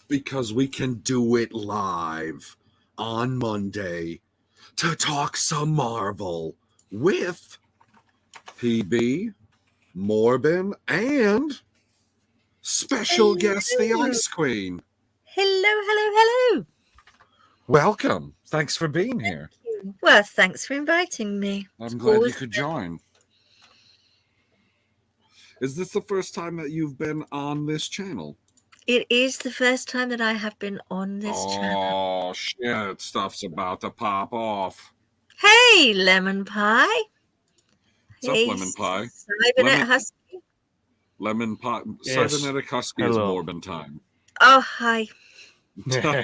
because we can do it live on Monday to talk some Marvel with PB, Morbin, and special guest, the Ice Queen. Hello. Welcome. Thanks for being here. Well, thanks for inviting me. I'm glad you could join. Is this the first time that you've been on this channel? It is the first time that I have been on this channel. Oh, shit. Stuff's about to pop off. Hey, Lemon Pie. What's up, Lemon Pie? Cybernetic Husky. Lemon Pie. Yes. Cybernetic Husky Hello. is Morbin time. Oh, hi. Oh, yeah.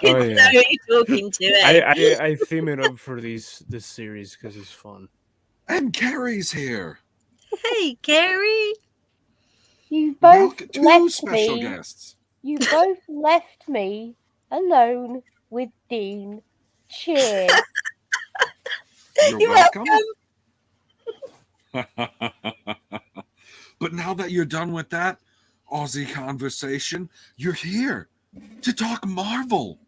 Who are you talking to? Eh? I theme it up for this series because it's fun. And Carrie's here. Hey, Carrie. You both Two left special me. guests. You both left me alone with Dean. Cheers. You're welcome. But now that you're done with that Aussie conversation, you're here to talk Marvel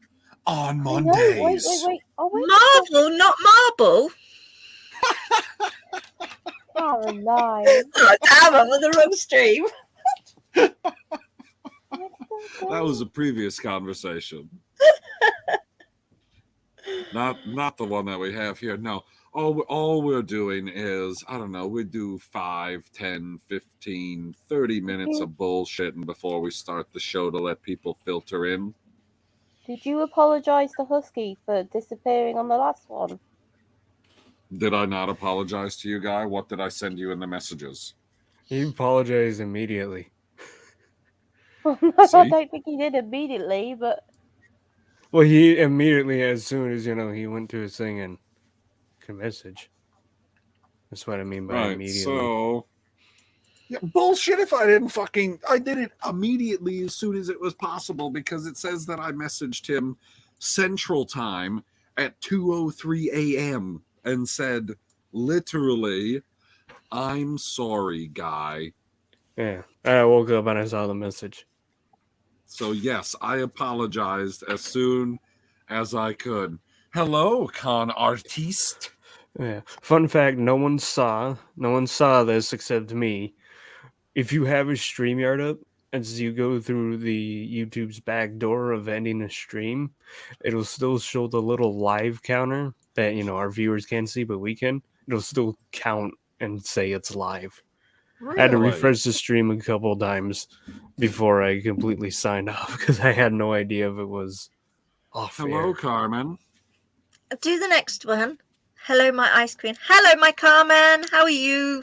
on Mondays. Wait. Oh, wait. Marvel, not marble. Caroline. Oh, damn, I'm on the wrong stream. That was a previous conversation. Not the one that we have here. No. All we're doing is, I don't know, we do 5, 10, 15, 30 minutes of bullshitting before we start the show to let people filter in. Did you apologize to Husky for disappearing on the last one? Did I not apologize to you, Guy? What did I send you in the messages? You apologize immediately. I See? don't think he did immediately, but... Well, he immediately, as soon as, he went to his thing and could message. That's what I mean by Right, immediately. so... Yeah, bullshit if I didn't I did it immediately as soon as it was possible because it says that I messaged him Central Time at 2:03 a.m. and said, literally, I'm sorry, Guy. Yeah, I woke up and I saw the message. So, yes, I apologized as soon as I could. Hello, con artiste. Yeah. Fun fact, no one saw this except me. If you have a StreamYard up, as you go through the YouTube's back door of ending a stream, it'll still show the little live counter that, our viewers can't see, but we can. It'll still count and say it's live. Really? I had to refresh the stream a couple of times before I completely signed off because I had no idea if it was off Hello, air. Carmen. Do the next one. Hello, my ice queen. Hello, my Carmen. How are you?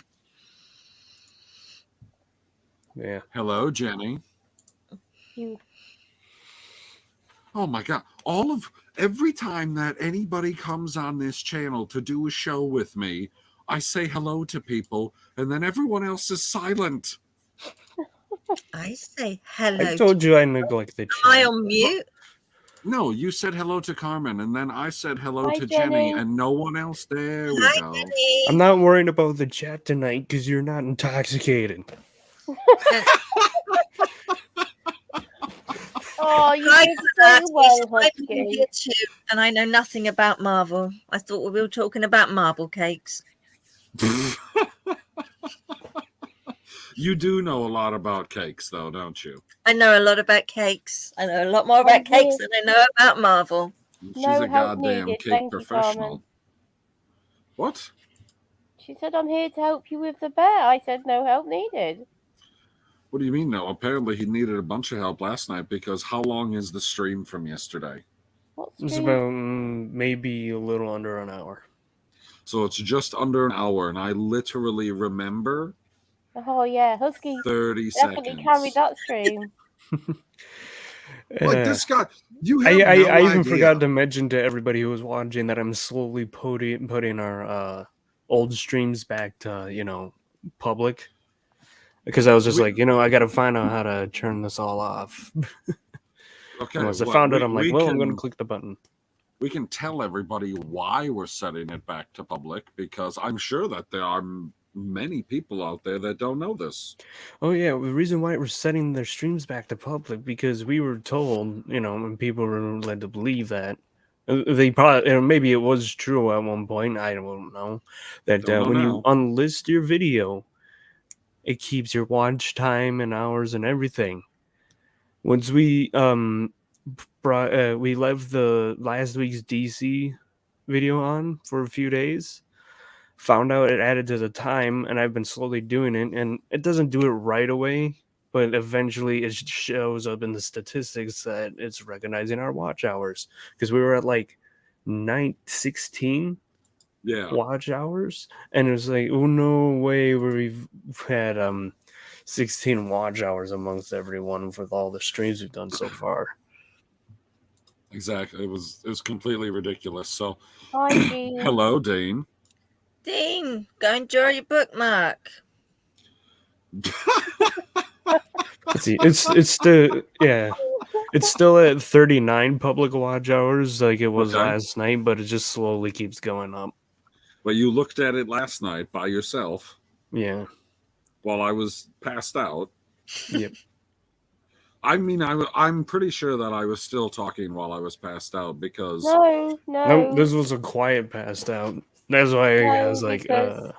Yeah. Hello, Jenny. You. Oh my God. Every time that anybody comes on this channel to do a show with me, I say hello to people and then everyone else is silent. I say hello. I told you I neglect the chat. Am I on mute? No, you said hello to Carmen and then I said hello Hi, to Jenny Jenny. and no one else. There we Hi, go. Jenny. I'm not worried about the chat tonight because you're not intoxicated. Oh, you Hi, did Claire. so well, I'm Husky. here too, and I know nothing about Marvel. I thought we were talking about marble cakes. You do know a lot about cakes, though, don't you? I know a lot about cakes. I know a lot more about cakes than I know about Marvel. She's No a help goddamn needed. cake Thank you, professional. Carmen. What? She said, I'm here to help you with the bear. I said, no help needed. What do you mean, no? Apparently he needed a bunch of help last night because how long is the stream from yesterday? What's It's true? about maybe a little under an hour. So it's just under an hour, and I literally remember Oh, yeah. Husky 30 definitely seconds. carried that stream. Like this guy, you have I no even idea. forgot to mention to everybody who was watching that I'm slowly putting our old streams back to, public. Because I was just like, I got to find out how to turn this all off. Okay, And once I well, found it, I'm we like, well, I'm can- going to click the button. We can tell everybody why we're setting it back to public because I'm sure that there are many people out there that don't know this. Oh yeah, the reason why we're setting their streams back to public because we were told, and people were led to believe that they probably, maybe it was true at one point. I don't know that Don't know when you now. unlist your video, it keeps your watch time and hours and everything. Once we we left the last week's DC video on for a few days, found out it added to the time, and I've been slowly doing it, and it doesn't do it right away, but eventually it shows up in the statistics that it's recognizing our watch hours because we were at like 16 Yeah, watch hours, and it was like, oh no way, where we've had 16 watch hours amongst everyone with all the streams we've done so far. exactly. It was completely ridiculous. So, Hi, Dean. hello, Dean. Dean, go and draw your bookmark. Let's see, it's still it's still at 39 public watch hours like it was Okay. last night, but it just slowly keeps going up. But you looked at it last night by yourself Yeah. while I was passed out. Yep. I mean, I'm pretty sure that I was still talking while I was passed out because No, No, this was a quiet passed out. That's why I No, was like, because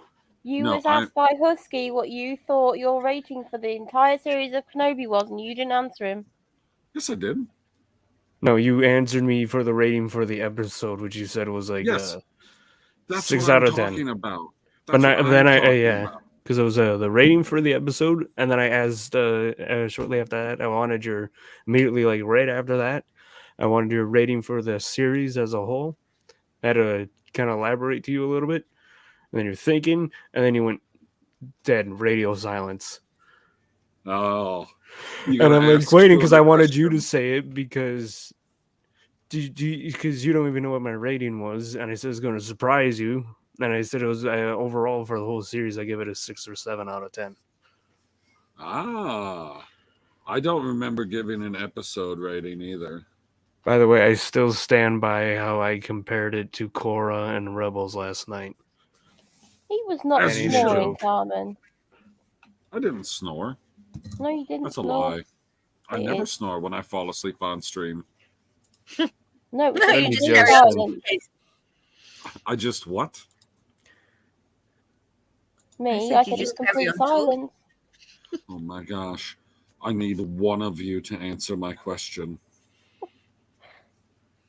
you No, was asked by Husky what you thought your rating for the entire series of Kenobi was, and you didn't answer him. yes, I did. no, you answered me for the rating for the episode, which you said was like Yes. That's 6 what I'm out of 10. talking about. But That's not, what then I'm I talking yeah, about. because it was the rating for the episode, and then I asked shortly after that, I wanted your immediately like right after that, I wanted your rating for the series as a whole. I had to kind of elaborate to you a little bit, and then you're thinking, and then you went dead, radio silence. Oh, And I'm like waiting because I wanted you to say it because because you don't even know what my rating was, and I said it's going to surprise you, and I said it was overall for the whole series I give it a 6 or 7 out of 10. Ah, I don't remember giving an episode rating either. By the way, I still stand by how I compared it to Korra and Rebels last night. He was not As you snoring, should. Carmen. I didn't snore. No, you didn't That's a snore. lie. I It never is. snore when I fall asleep on stream. No, No, Then you he just just- carry on. silent. I just what? Me, I I think said you it's just carry complete on talking. silence. Oh my gosh. I need one of you to answer my question.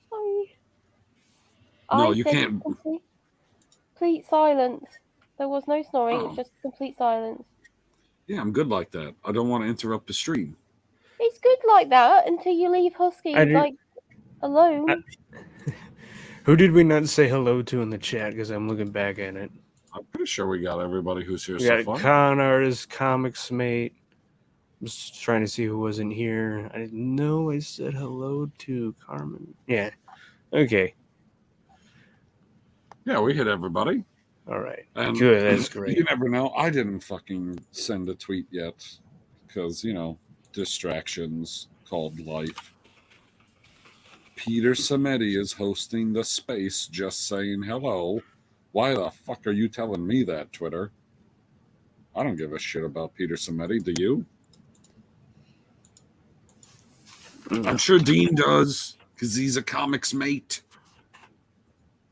Sorry. No, I you said can't. complete silence. There was no snoring, Oh. it's just complete silence. Yeah, I'm good like that. I don't want to interrupt the stream. It's good like that until you leave Husky, I do- like, alone. Who did we not say hello to in the chat? Because I'm looking back at it. I'm pretty sure we got everybody who's here We so got far. Con Artist, Comics Mate. I'm just trying to see who wasn't here. I didn't know I said hello to Carmen. Yeah. Okay. Yeah, we hit everybody. All right. And Good. That's great. You never know. I didn't fucking send a tweet yet because, distractions called life. Peter Samedi is hosting the space just saying hello. Why the fuck are you telling me that, Twitter? I don't give a shit about Peter Samedi. Do you? I'm sure Dean does because he's a comics mate.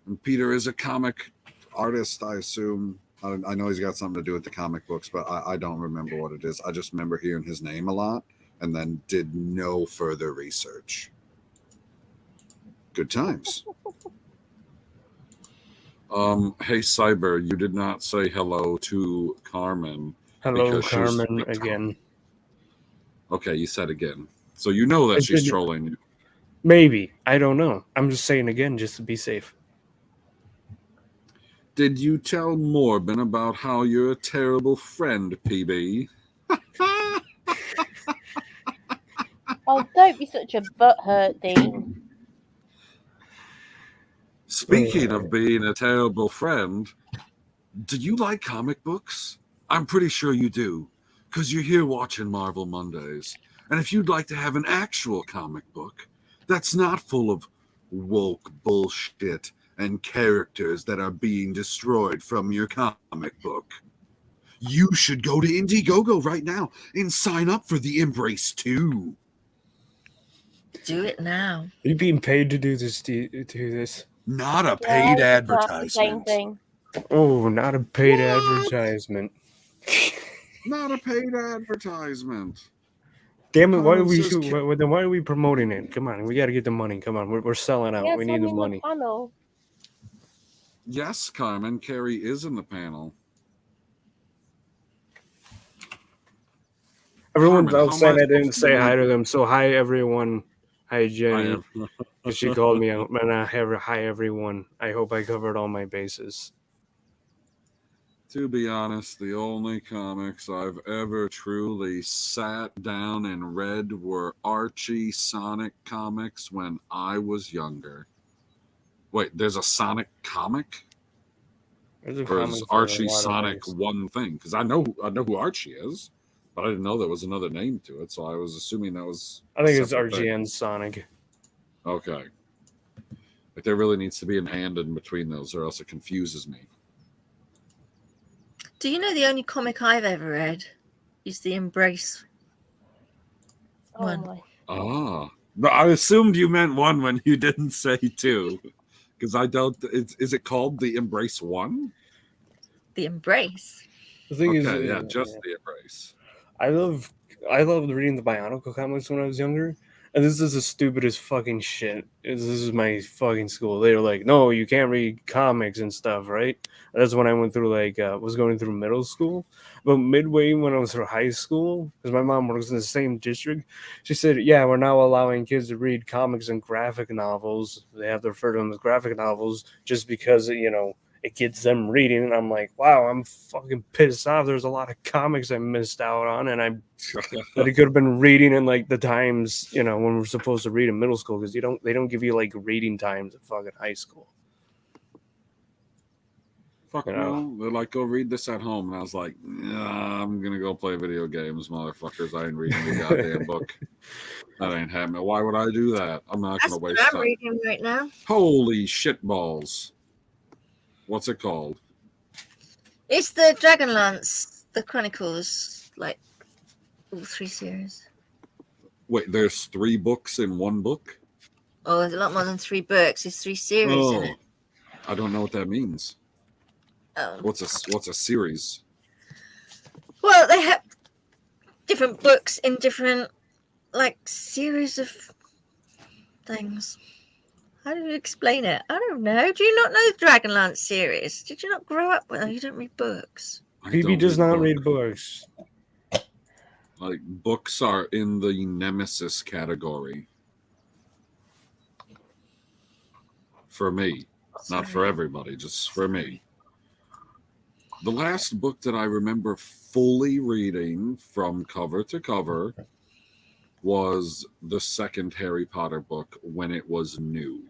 And Peter is a comic artist, I assume. I know he's got something to do with the comic books, but I don't remember what it is. I just remember hearing his name a lot and then did no further research. Good times. Hey, Cyber, you did not say hello to Carmen. Hello, because she's Carmen, the top. again. Okay, you said again. So you know that I she's didn't- trolling you. Maybe. I don't know. I'm just saying again just to be safe. Did you tell Morbin about how you're a terrible friend, PB? Oh, don't be such a butthurt, Dean. Speaking of being a terrible friend, do you like comic books? I'm pretty sure you do, because you're here watching Marvel Mondays. And if you'd like to have an actual comic book that's not full of woke bullshit and characters that are being destroyed from your comic book, You should go to Indiegogo right now and sign up for the Embrace 2. Do it now. Are you being paid to do this? Not a No, paid it's not the same advertisement. thing. Oh, not a paid What? advertisement. Not a paid advertisement. Damn it! Why are Carmen we? says, Then why are we promoting it? Come on, we got to get the money. Come on, we're selling out. Yes, We need I'm the in money. the panel. yes, Carmen, Carrie is in the panel. Everyone Carmen, how else am I saying I didn't supposed to say believe- hi to them. So hi everyone. Hi Jenny. I Because she called me out. And hi everyone. I hope I covered all my bases. To be honest, the only comics I've ever truly sat down and read were Archie Sonic comics when I was younger. Wait, there's a Sonic comic? There's a Or comic is for a Archie lot of Sonic things. one thing? Because I know who Archie is, but I didn't know there was another name to it, so I was assuming that was I think it's separate Archie thing. and Sonic. Okay. Like there really needs to be an and in between those, or else it confuses me. Do you know the only comic I've ever read is the Embrace Oh one? my. Ah, no, I assumed you meant one when you didn't say two, because I don't. Is it called the Embrace One? The Embrace. The thing is, Okay, yeah, just the Embrace. I loved reading the Bionicle comics when I was younger, and this is the stupidest fucking shit. This is my fucking school. They were like, "No, you can't read comics and stuff," right? And that's when I went through was going through middle school. But midway when I was through high school, because my mom works in the same district, she said, "Yeah, we're now allowing kids to read comics and graphic novels. They have to refer to them as graphic novels just because it gets them reading." And I'm like, wow, I'm fucking pissed off. There's a lot of comics I missed out on, and that I could have been reading in like the times, when we're supposed to read in middle school, because they don't give you like reading times at fucking high school. Fuck no. They're like, go read this at home. And I was like, nah, I'm going to go play video games, motherfuckers. I ain't reading the goddamn book. That ain't happening. Why would I do that? I'm not That's going to what waste I'm time. reading right now. Holy shitballs. What's it called? It's the Dragonlance, the Chronicles, like all 3 series. Wait, there's 3 books in one book? Oh, there's a lot more than 3 books. There's 3 series in it. I don't know what that means. Oh. What's a series? Well, they have different books in different, series of things. How do you explain it? I don't know. Do you not know the Dragonlance series? Did you not grow up with them? You don't read books. PB does not read books. Like, books are in the Nemesis category. For me. Not for everybody, just for me. The last book that I remember fully reading from cover to cover was the second Harry Potter book when it was new.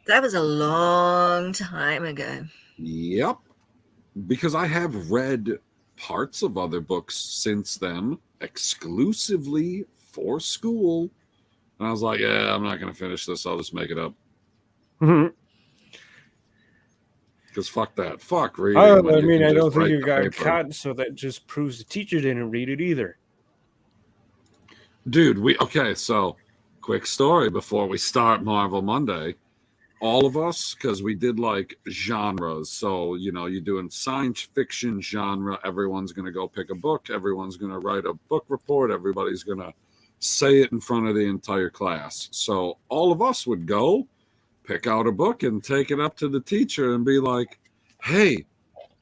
That was a long time ago. Yep. Because I have read parts of other books since then, exclusively for school. And I was like, yeah, I'm not going to finish this. I'll just make it up. Because fuck that. Fuck reading. I when you mean, can I just don't think write you the got paper. caught, so that just proves the teacher didn't read it either. Dude, okay, so quick story before we start Marvel Monday. All of us, because we did like genres. So, you're doing science fiction genre. Everyone's going to go pick a book. Everyone's going to write a book report. Everybody's going to say it in front of the entire class. So all of us would go pick out a book and take it up to the teacher and be like, hey,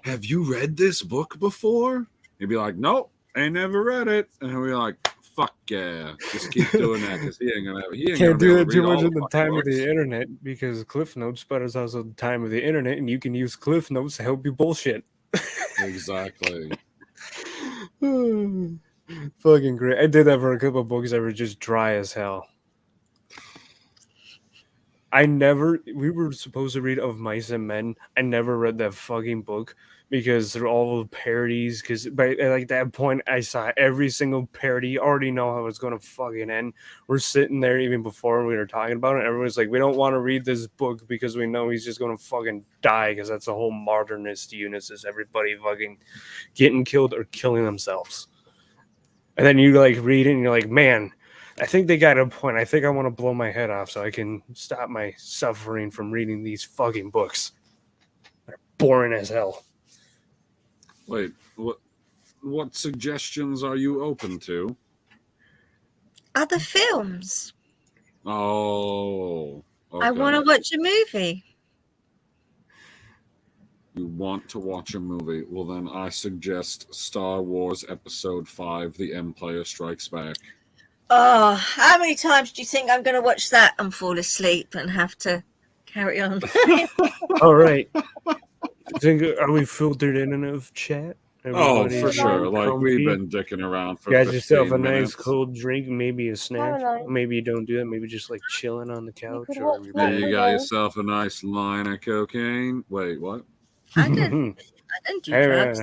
have you read this book before? He'd be like, nope, I never read it. And we're like, fuck yeah, just keep doing that because he ain't gonna Can't be do able that to too read much all at the the time of books. the internet, because Cliff Notes, but it's also the time of the internet, and you can use Cliff Notes to help you bullshit. Exactly. Fucking great. I did that for a couple of books that were just dry as hell. We were supposed to read Of Mice and Men. I never read that fucking book because through all the parodies, because by like that point I saw every single parody, already know how it's gonna fucking end. We're sitting there even before we were talking about it, everyone's like, we don't want to read this book because we know he's just gonna fucking die, because that's the whole modernist unit, is everybody fucking getting killed or killing themselves. And then you like read it and you're like, man, I think they got a point. I think I want to blow my head off so I can stop my suffering from reading these fucking books. They're boring as hell. Wait, what suggestions are you open to? Other films. Oh, okay. I want to watch a movie. You want to watch a movie? Well, then I suggest Star Wars Episode 5, The Empire Strikes Back. Oh, how many times do you think I'm going to watch that and fall asleep and have to carry on? All right. Are we filtered in enough chat? Oh, Everybody's for sure. Like, comfy? we've been dicking around for Got 15 yourself a minutes. nice cold drink, maybe a snack. Caroline. Maybe you don't do that. Maybe just like chilling on the couch. could Or watch Maybe you got Hello. yourself a nice line of cocaine. Wait, what? I didn't do Hey, drugs.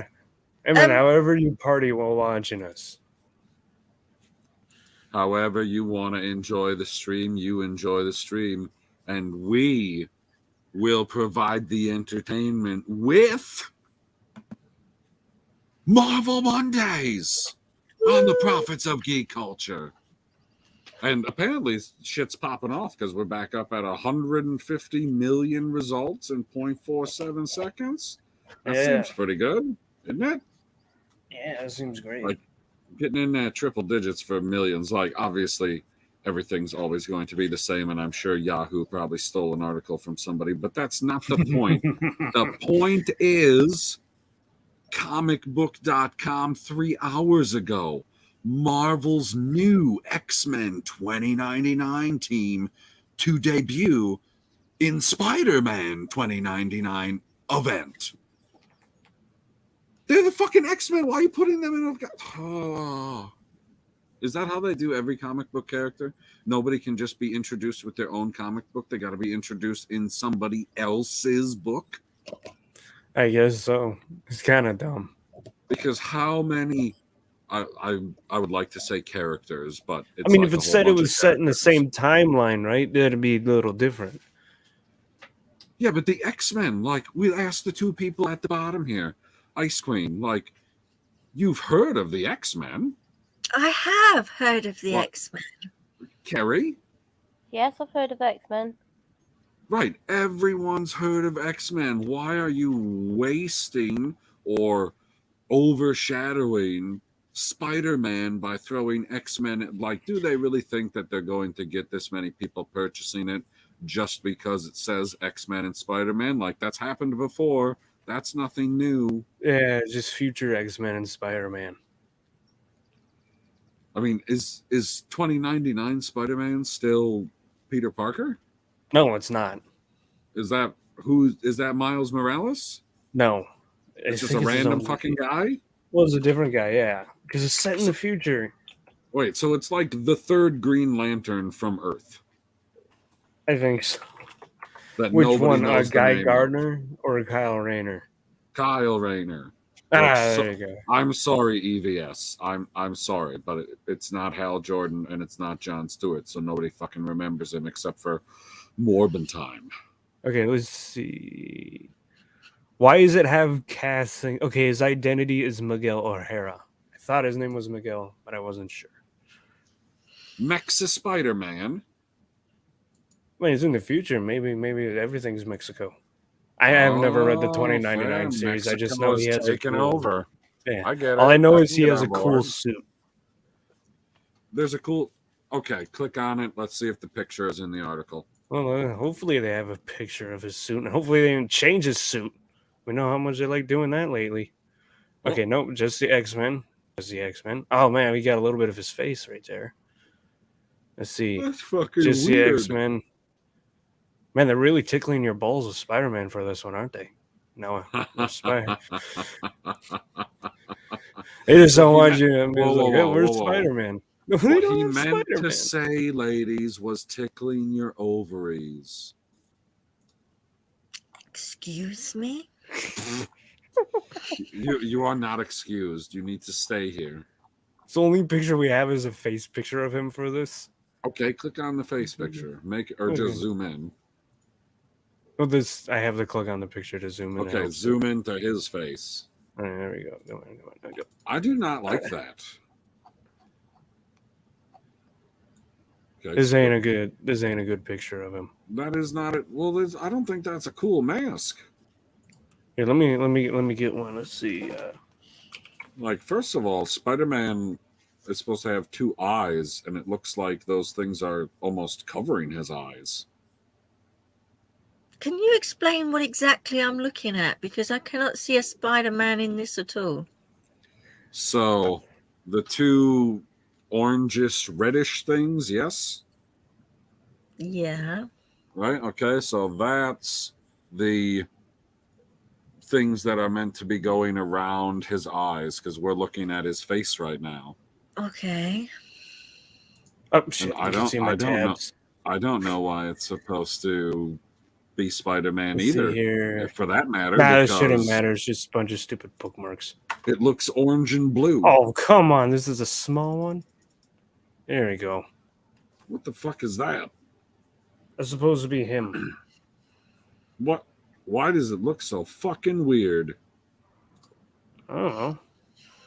man, however you party while watching us. However you want to enjoy the stream, you enjoy the stream. And we will provide the entertainment with Marvel Mondays on the Prophets of Geek Culture. And apparently shit's popping off because we're back up at 150 million results in 0.47 seconds. That seems pretty good, isn't it? Yeah, that seems great. Like, getting in that triple digits for millions. Like, obviously everything's always going to be the same, and I'm sure Yahoo probably stole an article from somebody, but that's not the point. The point is comicbook.com 3 hours ago, Marvel's new X-Men 2099 team to debut in Spider-Man 2099 event. They're the fucking X-Men. Why are you putting them in a... Oh. Is that how they do every comic book character? Nobody can just be introduced with their own comic book. They got to be introduced in somebody else's book. I guess so. It's kind of dumb. Because how many... I would like to say characters, but it's if like it said it was set in the same timeline, right, that'd be a little different. Yeah, but the X-Men, like, we asked the two people at the bottom here, Ice Queen, like, you've heard of the X-Men. I have heard of the X-Men. Kerry? Yes, I've heard of X-Men. Right, everyone's heard of X-Men. Why are you wasting or overshadowing Spider-Man by throwing X-Men? Like, do they really think that they're going to get this many people purchasing it just because it says X-Men and Spider-Man? Like, that's happened before. That's nothing new. Yeah, just future X-Men and Spider-Man. I mean, is 2099 Spider-Man still Peter Parker? No, it's not. Is that Miles Morales? No. It's just a random fucking guy? Well, it's a different guy, yeah. Because it's set in the future. Wait, so it's like the third Green Lantern from Earth. I think so. That Which one? knows the Guy name Gardner or Kyle Rayner? Kyle Rayner. There you go. I'm sorry, EVS. I'm sorry, but it's not Hal Jordan and it's not Jon Stewart, so nobody fucking remembers him except for Morbin time. Okay, let's see. Why does it have casting? Okay, his identity is Miguel O'Hara. I thought his name was Miguel, but I wasn't sure. Mexa Spider-Man. Well, he's in the future. Maybe everything's Mexico. I have never read the 2099 series. I just know he has taken over. Yeah. I get it. All I know is he get has a on cool board. suit. There's a cool... Okay, click on it. Let's see if the picture is in the article. Well, hopefully they have a picture of his suit, and hopefully they didn't change his suit. We know how much they like doing that lately. Okay, nope, just the X-Men. Just the X-Men. Oh, man, we got a little bit of his face right there. Let's see. That's fucking Just weird. the X-Men. Man, they're really tickling your balls with Spider-Man for this one, aren't they? No, Spider. They just don't want you to be like, hey, where's Spider-Man? No, What he meant to say, ladies, was tickling your ovaries. Excuse me? You are not excused. You need to stay here. The only picture we have is a face picture of him for this. Okay, click on the face picture. Just Okay. zoom in. Well, this I have to click on the picture to zoom in. Okay, zoom into his face. All right, there we go. There we go. I do not like that. Okay, This ain't a good picture of him. That is not it. Well, I don't think that's a cool mask. Here, let me get one. Let's see. Like, first of all, Spider-Man is supposed to have two eyes, and it looks like those things are almost covering his eyes. Can you explain what exactly I'm looking at? Because I cannot see a Spider-Man in this at all. So, the two orangish, reddish things, yes? Yeah. Right? Okay, so that's the things that are meant to be going around his eyes, because we're looking at his face right now. Okay. Oh shit! I don't know why it's supposed to be Spider-Man either. Here. For that matter. Nah, it shouldn't matter. It's just a bunch of stupid bookmarks. It looks orange and blue. Oh, come on. This is a small one. There we go. What the fuck is that? That's supposed to be him. What? Why does it look so fucking weird? I don't know.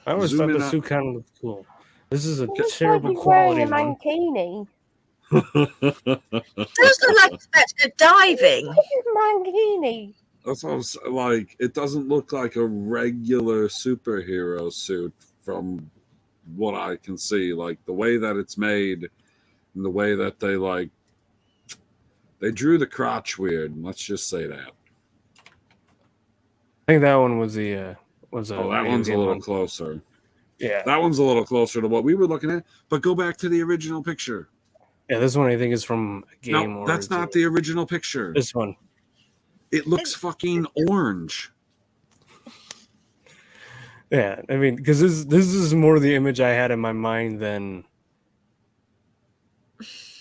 I always Zoom thought in the on- suit kind of looked cool. This is a It looks terrible like he's wearing quality a one. mankini. Does look like he's about to go diving. Look at his mankini. That's what I'm saying. Like, it doesn't look like a regular superhero suit from what I can see. Like, the way that it's made and the way that they drew the crotch weird. Let's just say that. I think that one was the that one's a little closer. Yeah. That one's a little closer to what we were looking at. But go back to the original picture. Yeah, this one I think is from a game. No, that's not the original picture. This one. It looks fucking orange. Yeah, I mean, because this is more the image I had in my mind than.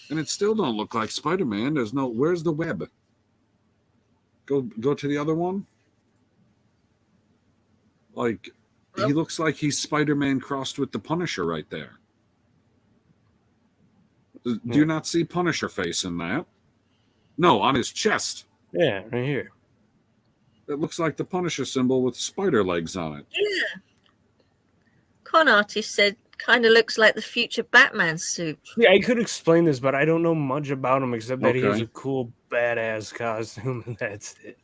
And it still don't look like Spider-Man. Where's the web? Go to the other one. Like, he looks like he's Spider-Man crossed with the Punisher right there. Do you not see Punisher face in that? No, on his chest. Yeah, right here. It looks like the Punisher symbol with spider legs on it. Yeah. Con artist said kind of looks like the future Batman suit. Yeah, I could explain this, but I don't know much about him except that he has Okay. a cool, badass costume, and that's it.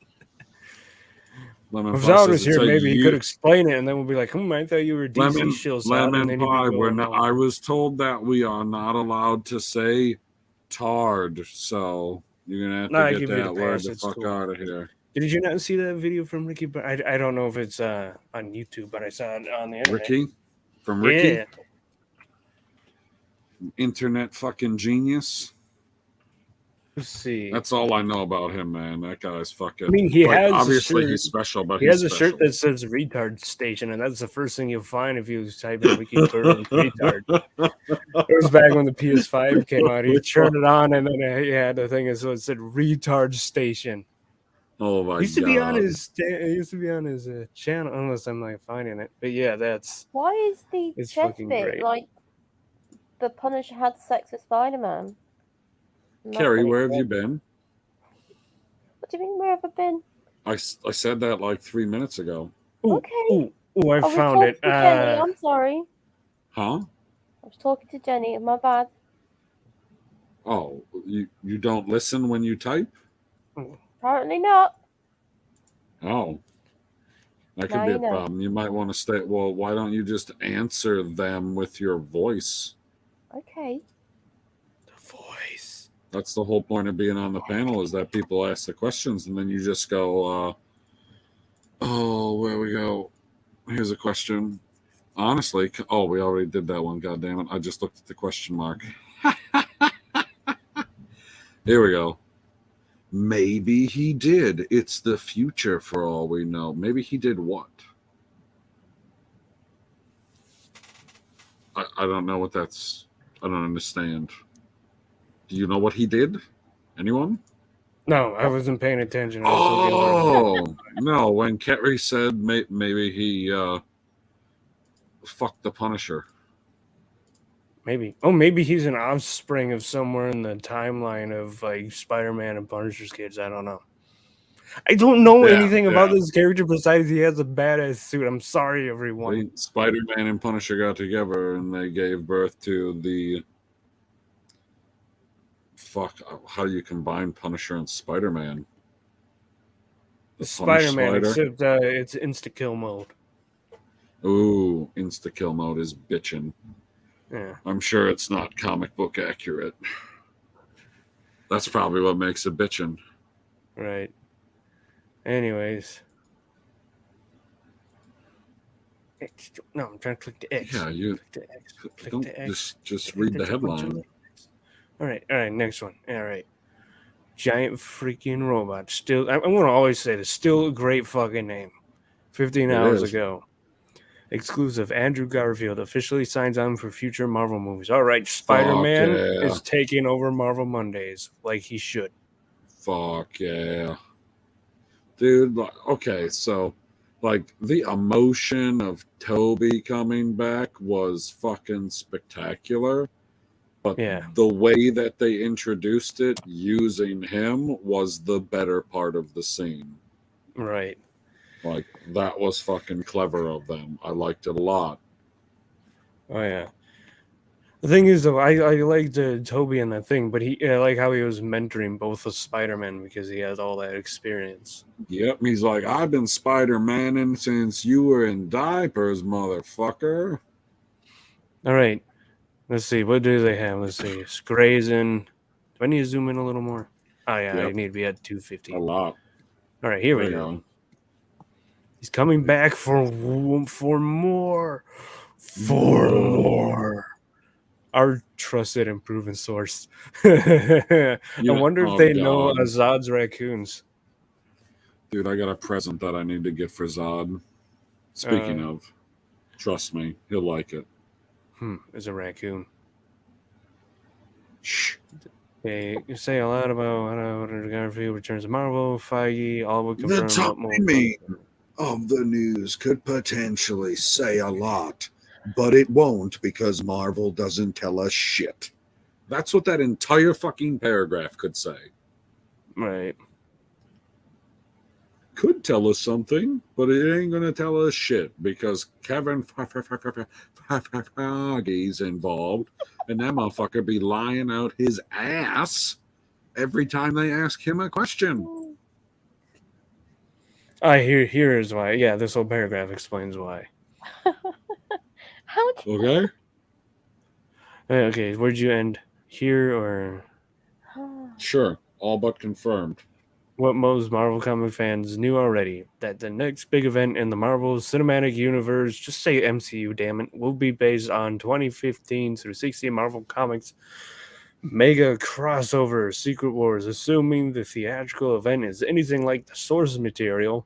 Lemon If Pie Zod says was it's here, a maybe he year- could explain it, and then we'll be like, I thought you were DC shield Zod, and Lemon then he'd be Pie, going, I was told that we are not allowed to say tard, so you're gonna have to Nah, I get give you the that word pass, the it's fuck cool. out of here. Did you not see that video from Ricky? But I don't know if it's on YouTube, but I saw it on the internet. Ricky? From Ricky? Yeah. Internet fucking genius. Let's see. That's all I know about him, man. That guy's fucking. I mean, he like, has a obviously shirt. he's special, but He he's has a special. shirt that says retard station, and that's the first thing you'll find if you type in Ricky Purp retard. It was back when the PS5 came out. He turned it on, and then he had the thing, so it said retard station. Oh my It used to god! be on his. It used to be on his channel, unless I'm like finding it. But yeah, that's. Why is the It's chest fucking bit great. like the Punisher had sex with Spider-Man? Carrie, where have you been? What do you mean, where have I been? I said that like 3 minutes ago. Ooh, Okay. Ooh, I I was found talking it. to Jenny. I'm sorry. Huh? I was talking to Jenny. My bad. Oh, you don't listen when you type? Apparently not. Oh. That could Now be you a know. problem. You might want to stay. Well, why don't you just answer them with your voice? Okay. The voice. That's the whole point of being on the panel, is that people ask the questions and then you just go, oh, where we go? Here's a question. Honestly, we already did that one. God damn it. I just looked at the question mark. Here we go. Maybe he did. It's the future for all we know. Maybe he did what? I don't know what that's. I don't understand. Do you know what he did? Anyone? No, I wasn't paying attention. I was looking for. Oh no! When Kerry said maybe he fucked the Punisher. Maybe. Oh, maybe he's an offspring of somewhere in the timeline of like Spider-Man and Punisher's kids. I don't know. I don't know Yeah, anything about yeah. this character besides he has a badass suit. I'm sorry, everyone. Spider-Man and Punisher got together and they gave birth to the fuck. How do you combine Punisher and Spider-Man? The Punish Spider-Man, Spider. except it's insta-kill mode. Ooh, insta-kill mode is bitchin'. Yeah. I'm sure it's not comic book accurate. That's probably what makes it bitchin'. Right. Anyways. No, I'm trying to click the X. Yeah, you click the X. Click don't the X. just read the headline. All right, next one. All right. Giant freaking robot. Still, I'm going to always say this. Still a great fucking name. 15 It hours is. ago. Exclusive. Andrew Garfield officially signs on for future Marvel movies. All right, Spider-Man yeah. is taking over Marvel Mondays like he should. Fuck yeah. Dude, okay, so like the emotion of Toby coming back was fucking spectacular. But Yeah. the way that they introduced it using him was the better part of the scene. Right. Like, that was fucking clever of them. I liked it a lot. Oh, yeah. The thing is, though, I liked Toby in that thing, but I like how he was mentoring both of Spider-Man because he had all that experience. Yep, he's like, I've been Spider-Maning since you were in diapers, motherfucker. All right. Let's see. What do they have? Let's see. It's Grazing. Do I need to zoom in a little more? Oh, yeah. Yep. I need to be at 250. A lot. All right. Here we There you go. He's coming back for more. For more. Our trusted and proven source. I wonder if they know God. Azad's raccoons. Dude, I got a present that I need to get for Zod. Speaking of, trust me, he'll like it. It's a raccoon. Shh. They say a lot about Garfield returns to Marvel, Feige, all would confirm The what more. timing of the news could potentially say a lot, but it won't because Marvel doesn't tell us shit. That's what that entire fucking paragraph could say. Right. Could tell us something, but it ain't gonna tell us shit because Kevin Feige's involved, and that motherfucker be lying out his ass every time they ask him a question. Here's why. Yeah, this whole paragraph explains why. How did Okay? Okay, where'd you end? Here or Sure, all but confirmed. what most Marvel comic fans knew already, that the next big event in the Marvel Cinematic Universe, just say MCU, damn it, will be based on 2015 through 16 Marvel Comics mega crossover Secret Wars, assuming the theatrical event is anything like the source material.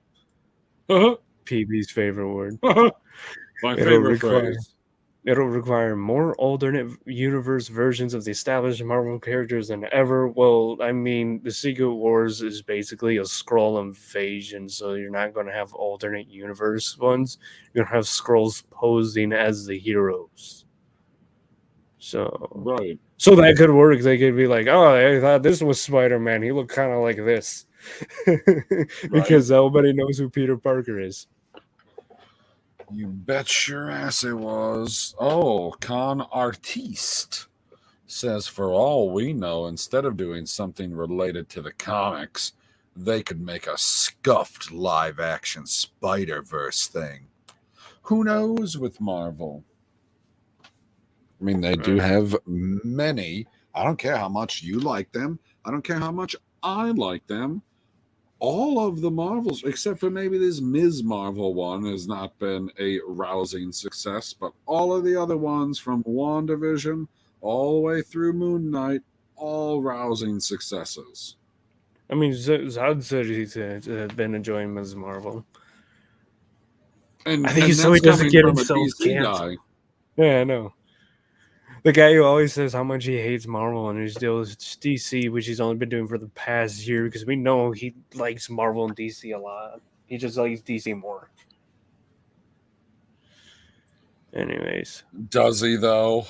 PB's favorite word. My favorite phrase. It'll require more alternate universe versions of the established Marvel characters than ever. Well, I mean, the Secret Wars is basically a Skrull invasion, so you're not going to have alternate universe ones. You're going to have Skrulls posing as the heroes. So, Right. So that could work. They could be like, oh, I thought this was Spider-Man. He looked kind of like this. Because nobody knows who Peter Parker is. You bet your ass it was. Oh, Con Artiste says, for all we know, instead of doing something related to the comics, they could make a scuffed live-action Spider-Verse thing. Who knows with Marvel? I mean, they do have many. I don't care how much you like them. I don't care how much I like them. All of the Marvels, except for maybe this Ms. Marvel one, has not been a rousing success, but all of the other ones from WandaVision all the way through Moon Knight, all rousing successes. I mean, Zod said he's been enjoying Ms. Marvel. And I think and so he that's doesn't coming get from a himself DC canceled. guy. Yeah, I know. The guy who always says how much he hates Marvel and his deal is DC, which he's only been doing for the past year, because we know he likes Marvel and DC a lot. He just likes DC more. Anyways. Does he, though?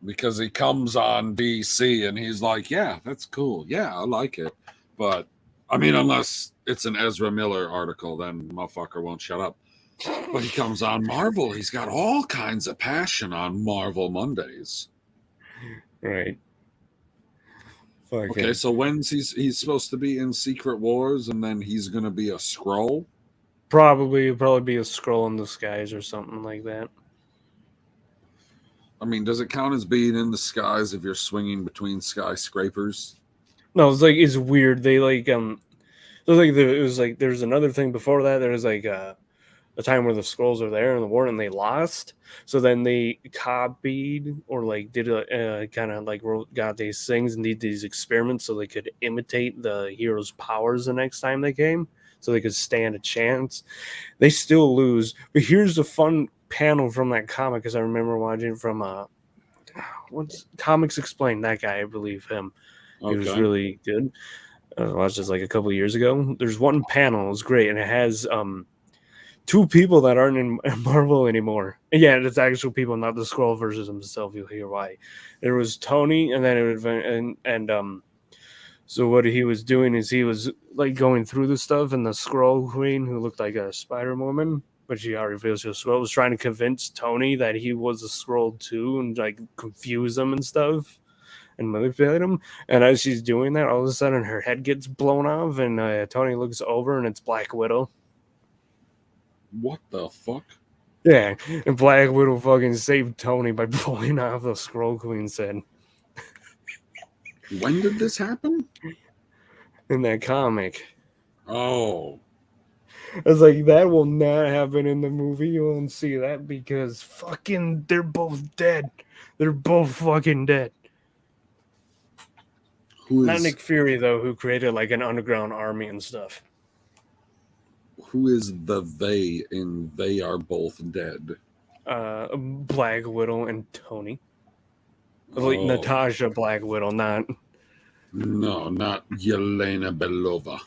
Because he comes on DC and he's like, yeah, that's cool. Yeah, I like it. But, I mean, unless it's an Ezra Miller article, then motherfucker won't shut up. But he comes on Marvel. He's got all kinds of passion on Marvel Mondays. Right. Okay, so when's he's supposed to be in Secret Wars, and then he's going to be a Skrull? Probably be a Skrull in disguise or something like that. I mean, does it count as being in the skies if you're swinging between skyscrapers? No, it's weird. They it was like there's another thing before that. There was like a time where the Skrulls are there in the war and they lost. So then they copied or like did a kind of like got these things and did these experiments so they could imitate the heroes' powers the next time they came, so they could stand a chance. They still lose, but here's the fun panel from that comic, because I remember watching from what's Comics Explained, that guy, I believe him. Okay. He was really good. I watched this like a couple of years ago. There's one panel, it's great, and it has two people that aren't in Marvel anymore. Yeah, it's actual people, not the Skrull versus himself. You'll hear why. There was Tony, and then it would, so what he was doing is he was like going through the stuff, and the Skrull Queen, who looked like a Spider Woman, but she already feels so Skrull, was trying to convince Tony that he was a Skrull too, and like confuse him and stuff, and manipulate him. And as she's doing that, all of a sudden her head gets blown off, and Tony looks over, and it's Black Widow. What the fuck? Yeah, and Black Widow fucking saved Tony by blowing off the Skrull Queen's head. When did this happen? In that comic. Oh. I was like, that will not happen in the movie. You won't see that because fucking they're both dead. They're both fucking dead. Not Nick Fury, though, who created like an underground army and stuff. Who is the they in They Are Both Dead? Black Widow and Tony. Like Natasha Black Widow, not... No, not Yelena Belova.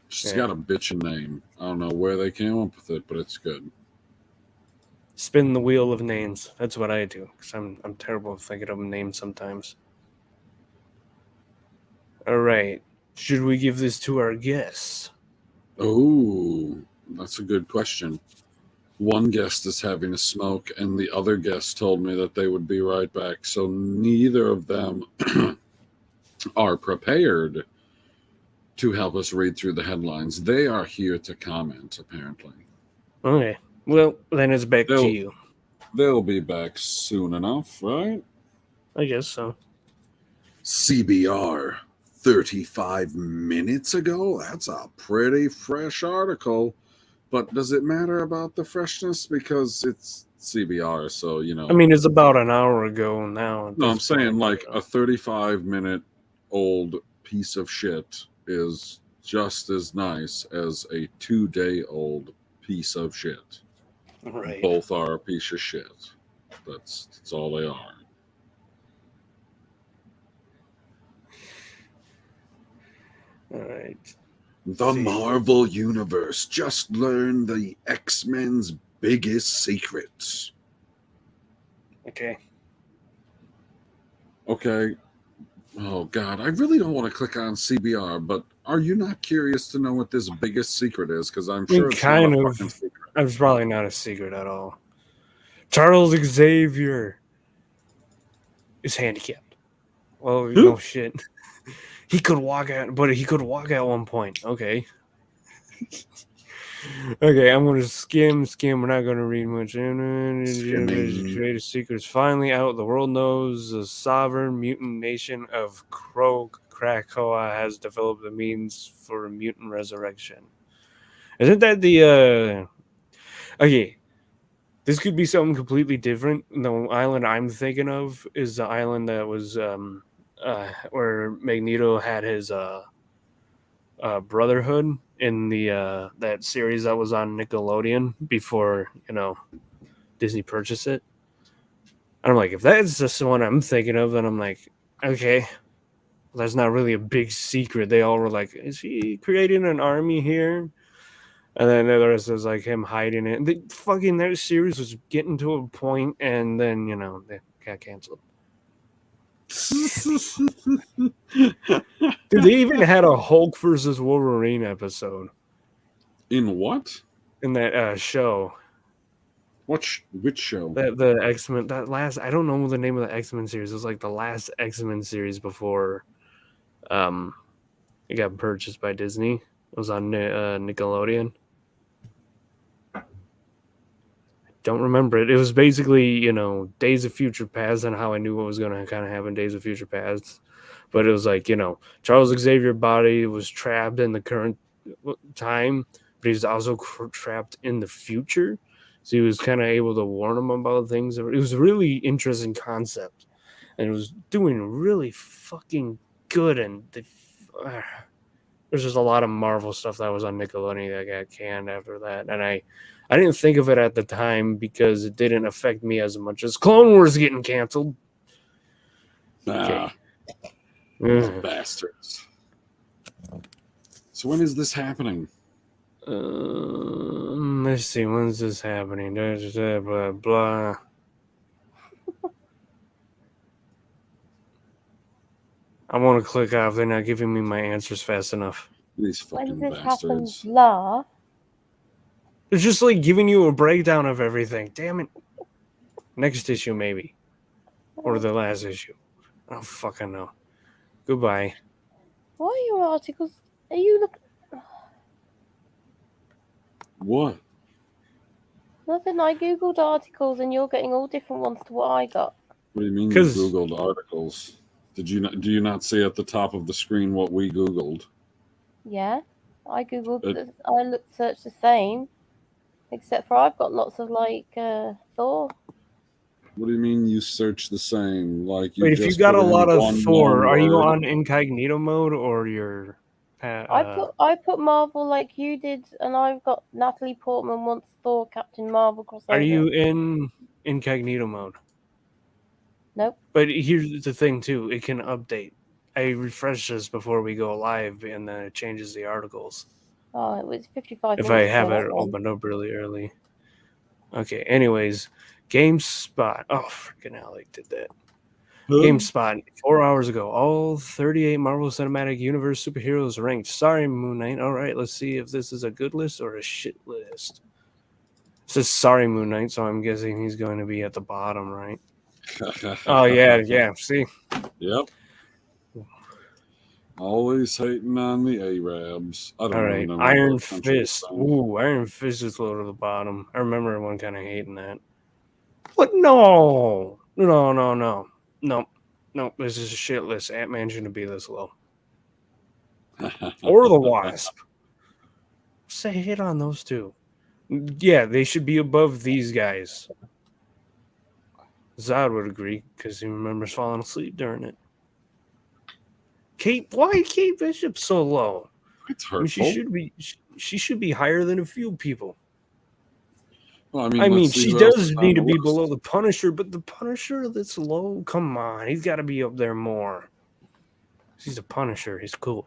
She's got a bitchin' name. I don't know where they came up with it, but it's good. Spin the wheel of names. That's what I do, because I'm terrible at thinking of names sometimes. All right. Should we give this to our guests? Oh, that's a good question. One guest is having a smoke, and the other guest told me that they would be right back. So neither of them are prepared to help us read through the headlines. They are here to comment, apparently. Okay. Well, then it's back to you. They'll be back soon enough, right? I guess so. CBR 35 minutes ago? That's a pretty fresh article. But does it matter about the freshness? Because it's CBR, so, you know. I mean, it's about an hour ago now. No, I'm saying like a 35-minute old piece of shit is just as nice as a 2-day-old piece of shit. Right. Both are a piece of shit. That's all they are. All right. The Marvel Universe just learned the X-Men's biggest secrets. Okay. Oh, God. I really don't want to click on CBR, but are you not curious to know what this biggest secret is? Because I'm sure it's not a fucking secret. It's probably not a secret at all. Charles Xavier is handicapped. Well, no shit. He could walk out, but he could walk at one point. Okay. Okay, I'm going to skim. We're not going to read much. Creative secrets finally out. The world knows the sovereign mutant nation of Krakoa has developed the means for mutant resurrection. Isn't that the... Okay. This could be something completely different. The island I'm thinking of is the island that was... where Magneto had his Brotherhood in the that series that was on Nickelodeon before Disney purchased it. And I'm like, if that's just the one I'm thinking of, then I'm like, okay, well, that's not really a big secret. They all were like, is he creating an army here? And then the rest was like him hiding it. The fucking that series was getting to a point, and then they got canceled. Dude, they even had a Hulk versus Wolverine episode In what? in that show. Which show? The X-Men, that last, I don't know the name of the X-Men series. It was like the last X-Men series before it got purchased by Disney. It was on Nickelodeon. Don't remember it. It was basically, Days of Future Past, and how I knew what was going to kind of happen Days of Future Past. But it was like, Charles Xavier's body was trapped in the current time, but he's also trapped in the future. So he was kind of able to warn him about things. It was a really interesting concept, and it was doing really fucking good. And there's just a lot of Marvel stuff that was on Nickelodeon that got canned after that. And I didn't think of it at the time because it didn't affect me as much as Clone Wars getting canceled. Okay. Those bastards. So when is this happening? Let's see. When's this happening? Blah, blah, blah. I want to click off. They're not giving me my answers fast enough. These fucking When this bastards. happens, blah. It's just like giving you a breakdown of everything. Damn it. Next issue, maybe. Or the last issue. I don't fucking know. Goodbye. Why are your articles? Are you looking? What? Nothing. I googled articles, and you're getting all different ones to what I got. What do you mean you Googled articles? Do you not see at the top of the screen what we Googled? Yeah, I googled. Searched the same, except for I've got lots of Thor. What do you mean you search the same? Like you Wait, if just you got put a in lot of one Thor, are you word? on incognito mode or your? I put Marvel like you did, and I've got Natalie Portman wants Thor Captain Marvel crossover. Are you in incognito mode? Nope. But here's the thing too: it can update. I refresh this before we go live, and then it changes the articles. Oh, it was 55 if minutes. I have it opened up really early. Okay. Anyways, GameSpot. Oh, freaking Alec did that. GameSpot 4 hours ago. All 38 Marvel Cinematic Universe superheroes ranked. Sorry, Moon Knight. All right, let's see if this is a good list or a shit list. It says sorry, Moon Knight, so I'm guessing he's going to be at the bottom, right? Oh, yeah. See? Yep. Always hating on the Arabs. I don't All really right, know. Iron Fist. Ooh, Iron Fist is low to the bottom. I remember everyone kind of hating that. What? No. This is a shit list. Ant-Man shouldn't be this low. Or the Wasp. Say hit on those two. Yeah, they should be above these guys. Zod would agree because he remembers falling asleep during it. Why Kate Bishop so low? It's hurtful. I mean, she should be higher than a few people. Well, I mean she does need to be below the Punisher, but the Punisher that's low, come on, he's got to be up there more. He's a Punisher. He's cool.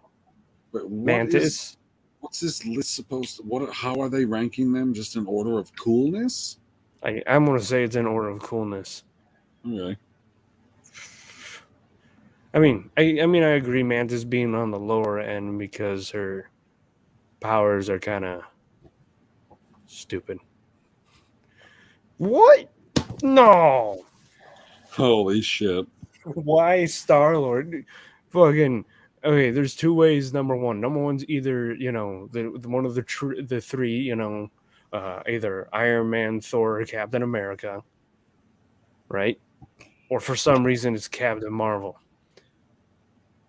But Mantis. What's this list supposed to? How are they ranking them? Just in order of coolness? I'm going to say it's in order of coolness. Okay. I mean, I agree. Mantis being on the lower end because her powers are kind of stupid. What? No. Holy shit. Why Star-Lord? Fucking okay. There's two ways. Number one's either one of the three. Either Iron Man, Thor, or Captain America, right? Or for some reason it's Captain Marvel.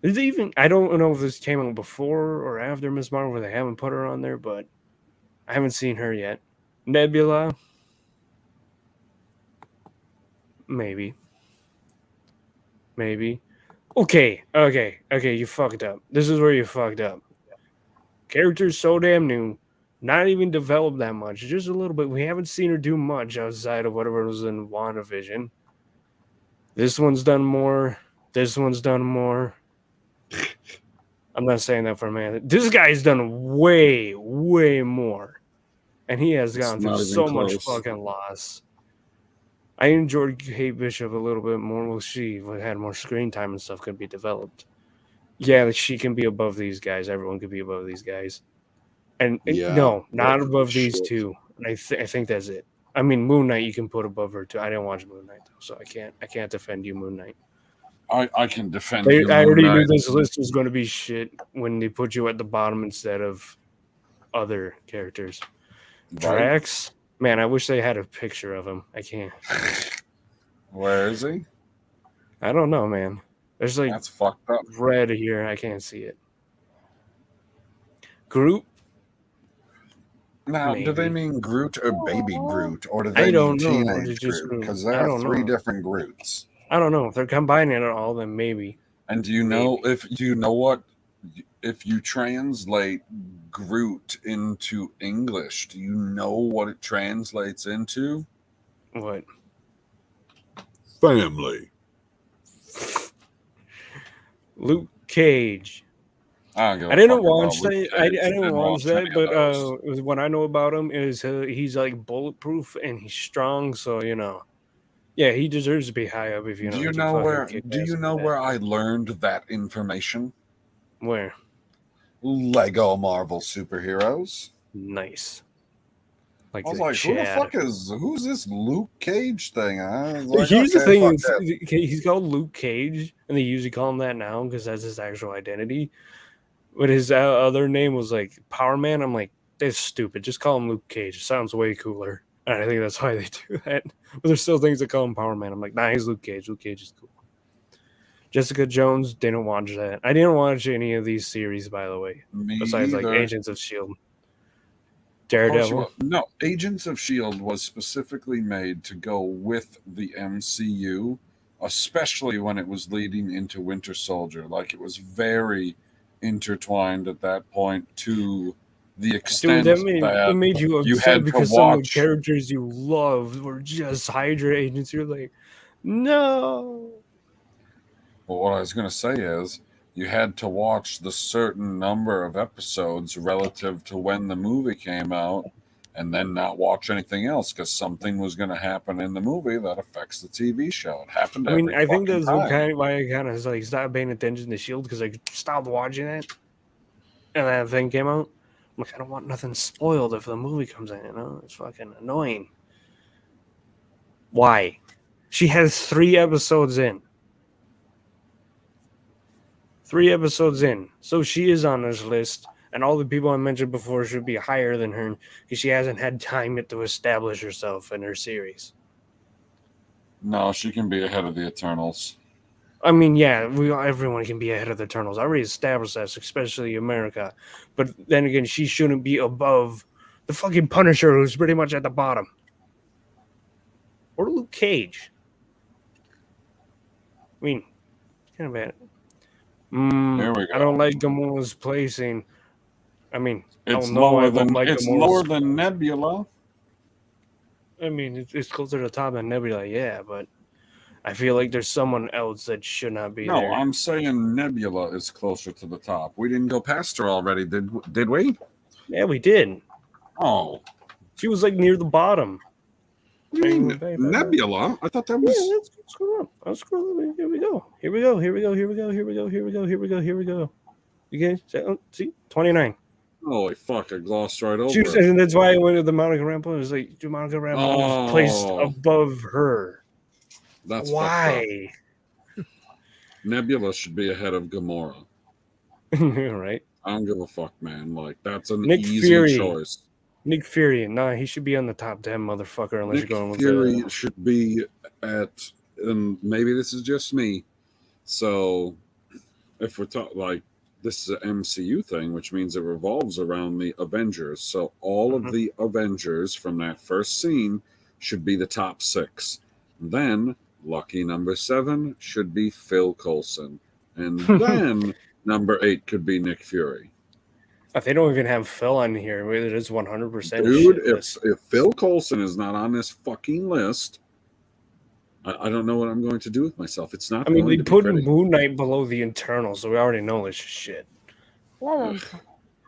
I don't know if this came out before or after Miss Marvel, where they haven't put her on there, but I haven't seen her yet. Nebula, maybe. Okay, you fucked up. This is where you fucked up. Character's so damn new, not even developed that much, just a little bit. We haven't seen her do much outside of whatever was in WandaVision. This one's done more. This one's done more. I'm not saying that for a man. This guy's done way, way more. And he has It's gone not through even so much close. fucking loss. I enjoyed Kate Bishop a little bit more. Well, she had more screen time and stuff could be developed. Yeah, she can be above these guys. Everyone could be above these guys. And Yeah, no, not holy above these shit. two. And I think that's it. I mean, Moon Knight you can put above her too. I didn't watch Moon Knight though, so I can't defend you, Moon Knight. I can defend you. I already Moon knew Knight. this list was going to be shit when they put you at the bottom instead of other characters. Right? Drax, man, I wish they had a picture of him. I can't. Where is he? I don't know, man. There's like That's fucked up. red here. I can't see it. Groot. Now, do they Maybe. mean Groot or Baby Groot, or do they I don't mean know. Or Teenage just Groot? Groot. Because I there are don't three know. different Groots. I don't know if they're combining it all. Then maybe. And do you know what? If you translate Groot into English, do you know what it translates into? What? Family. Luke Cage. I didn't watch that. I didn't watch that, but what I know about him is he's like bulletproof and he's strong. So yeah, he deserves to be high up. If Do you know where I learned that information? Where? Lego Marvel superheroes. Nice. I was like, who's this Luke Cage thing? I was like, Here's the okay, thing: fuck that. he's called Luke Cage, and they usually call him that now because that's his actual identity. But his other name was like Power Man. I'm like, that's stupid. Just call him Luke Cage. It sounds way cooler. And I think that's why they do that. But there's still things that call him Power Man. I'm like, nah, he's Luke Cage. Luke Cage is cool. Jessica Jones, didn't watch that. I didn't watch any of these series, by the way. Besides like Agents of S.H.I.E.L.D. Daredevil. No, Agents of S.H.I.E.L.D. was specifically made to go with the MCU, especially when it was leading into Winter Soldier. Like, it was very intertwined at that point to the extent that made you upset had because to some of the watch. characters you loved were just Hydra agents. You're like, no. But what I was going to say is you had to watch the certain number of episodes relative to when the movie came out and then not watch anything else because something was going to happen in the movie that affects the TV show. It happened I mean, every I think fucking that's time. why I kind of like stopped paying attention to S.H.I.E.L.D. because I stopped watching it. And that thing came out. I'm like, I don't want nothing spoiled if the movie comes in, It's fucking annoying. Why? She has 3 episodes in. 3 episodes in. So she is on this list. And all the people I mentioned before should be higher than her because she hasn't had time yet to establish herself in her series. No, she can be ahead of the Eternals. I mean, yeah, everyone can be ahead of the Eternals. I already established that, especially America. But then again, she shouldn't be above the fucking Punisher, who's pretty much at the bottom. Or Luke Cage. I mean, kind of bad. Here we go. I don't like Gamora's placing. I mean, It's lower than Gamora's Nebula. I mean, it's closer to the top than Nebula, yeah, but I feel like there's someone else that should not be there. No, I'm saying Nebula is closer to the top. We didn't go past her already, did we? Yeah, we did. Oh. She was like near the bottom. What do you mean Nebula? I thought that was... Yeah, let's scroll up. I'll scroll up. Here we go. Here we go. Here we go. Here we go. Here we go. Here we go. Here we go. Here we go. You guys see? 29. Holy fuck, I glossed right over it. And that's why I went to the Monica Rambeau. It was like, Monica Rambeau was placed above her. That's why? Nebula should be ahead of Gamora. Right? I don't give a fuck, man. Like, that's an Nick easy Fury. choice. Nick Fury. Nah, he should be on the top 10, motherfucker, unless Nick you're going with Fury should be at, and maybe this is just me. So, if we're talking, like, this is an MCU thing, which means it revolves around the Avengers. So, all of the Avengers from that first scene should be the top 6. Then, lucky number 7 should be Phil Coulson. And then, number 8 could be Nick Fury. If they don't even have Phil on here, it is 100%. Dude, if Phil Coulson is not on this fucking list, I don't know what I'm going to do with myself. It's not I mean, going they to be put pretty. Moon Knight below the Eternal, so we already know this shit. Lemon.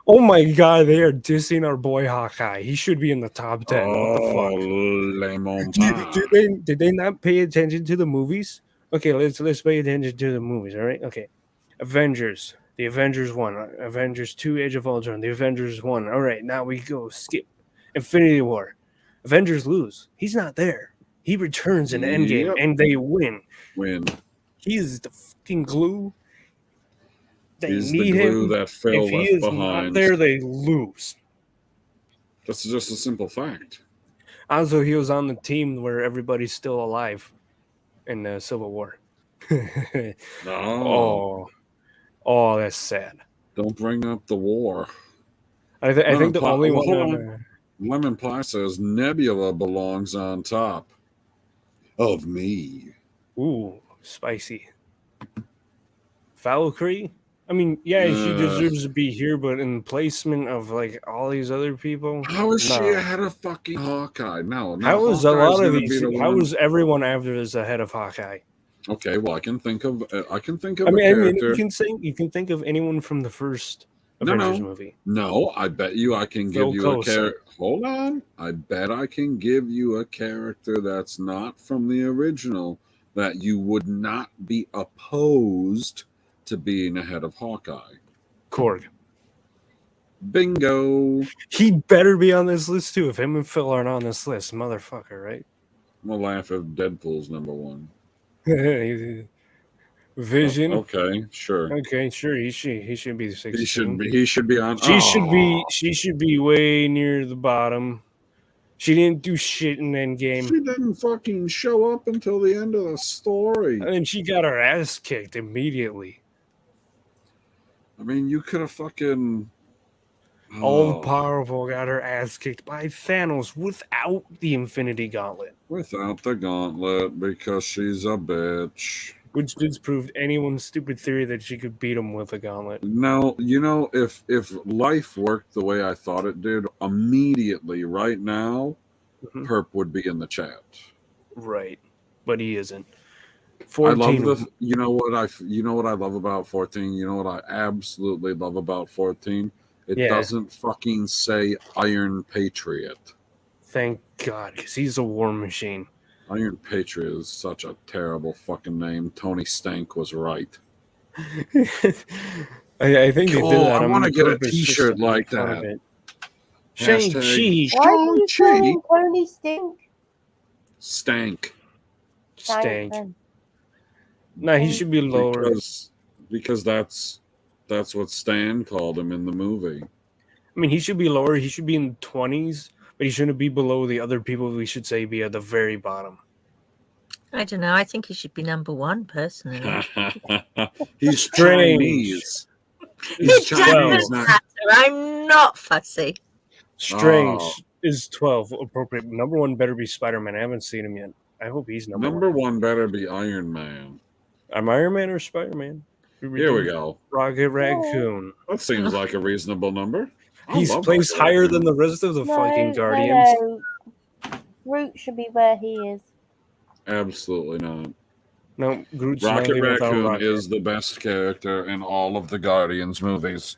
Oh my god, they are dissing our boy Hawkeye. He should be in the top 10. What the Oh, fuck? lemon pie. Did they not pay attention to the movies? Okay, let's pay attention to the movies, all right? Okay. Avengers. The Avengers 1. Avengers 2, Age of Ultron. The Avengers 1. All right, now we go skip. Infinity War. Avengers lose. He's not there. He returns in Endgame, Yep. and they win. Win. He is the fucking glue. They He's the need glue him. that Phil If he left is not behind. there, they lose. That's just a simple fact. Also, he was on the team where everybody's still alive in the Civil War. No. Oh, that's sad. Don't bring up the war. I think the only one hold on, Lemon Pie says Nebula belongs on top of me. ooh, spicy. Valkyrie? I mean, yeah, she deserves to be here, but in placement of like all these other people. How is she no. ahead of fucking Hawkeye? No, How is a Hawkeye's lot of gonna these? be the How one- is everyone after this ahead of Hawkeye? Okay, well, I can think of a I mean, character. you can think of anyone from the first No, Avengers no. movie. No, I bet you I can Phil give you a Coulson. character. Hold on. I bet I can give you a character that's not from the original that you would not be opposed to being ahead of Hawkeye. Korg. Bingo. He better be on this list too. If him and Phil aren't on this list, motherfucker, right? I'm gonna laugh if Deadpool's number one. Vision. Okay, sure. Okay, sure. He should be 16. He should be on. She should be way near the bottom. She didn't do shit in Endgame. She didn't fucking show up until the end of the story. And then she got her ass kicked immediately. I mean, you could have fucking All powerful got her ass kicked by Thanos without the Infinity Gauntlet. without the gauntlet because she's a bitch. Which disproved anyone's stupid theory that she could beat him with a gauntlet. No, you know, if life worked the way I thought it did, immediately right now, Mhm. Purp would be in the chat. Right. But he isn't. I 14. love you know what I love about 14? You know what I absolutely love about 14? It Yeah. doesn't fucking say Iron Patriot. Thank God, because he's a war machine. Iron Patriot is such a terrible fucking name. Tony Stank was right. I think they did that. I on want to get a purpose just T-shirt to make like fun of that. it. Shang-Chi. Why do you Shang-Chi. call him Tony Stink? Stank. Stank. then. No, he should be lower. Because that's what Stan called him in the movie. I mean, he should be lower. He should be in the 20s, but he shouldn't be below the other people we should say be at the very bottom. I don't know. I think he should be number one, personally. He's Strange. Chinese. It He's Chinese. doesn't Not, matter. I'm not fussy. Strange Oh. is 12. Appropriate. Number one better be Spider-Man. I haven't seen him yet. I hope he's number one better be Iron Man. I'm Iron Man or Spider-Man? Here we go. Rocket Raccoon. That seems like a reasonable number. I He's love placed Rocket higher Raccoon. than the rest of the fucking No, Guardians. no. Groot should be where he is. Absolutely not. No, Groot's Rocket nothing without Raccoon Rocket. is the best character in all of the Guardians movies.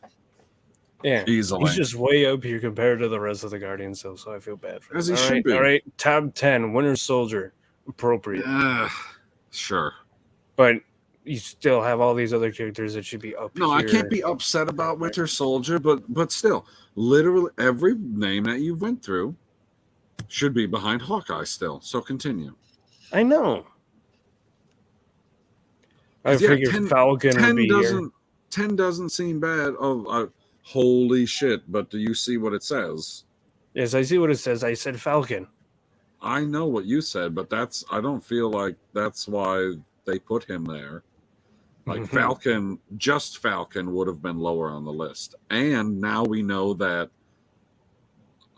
Yeah, Easily. he's just way up here compared to the rest of the Guardians, though, so I feel bad for him. As he All should right, be. all right. Top 10, Winter Soldier. Appropriate. Sure. But you still have all these other characters that should be up No, here. I can't be upset about Winter Soldier, but still, literally every name that you went through should be behind Hawkeye still. So continue. I know. I 'Cause, yeah, figured 10 Falcon would be here. 10 doesn't seem bad. Oh, holy shit! But do you see what it says? Yes, I see what it says. I said Falcon. I know what you said, but I don't feel like that's why they put him there. Like Falcon would have been lower on the list. And now we know that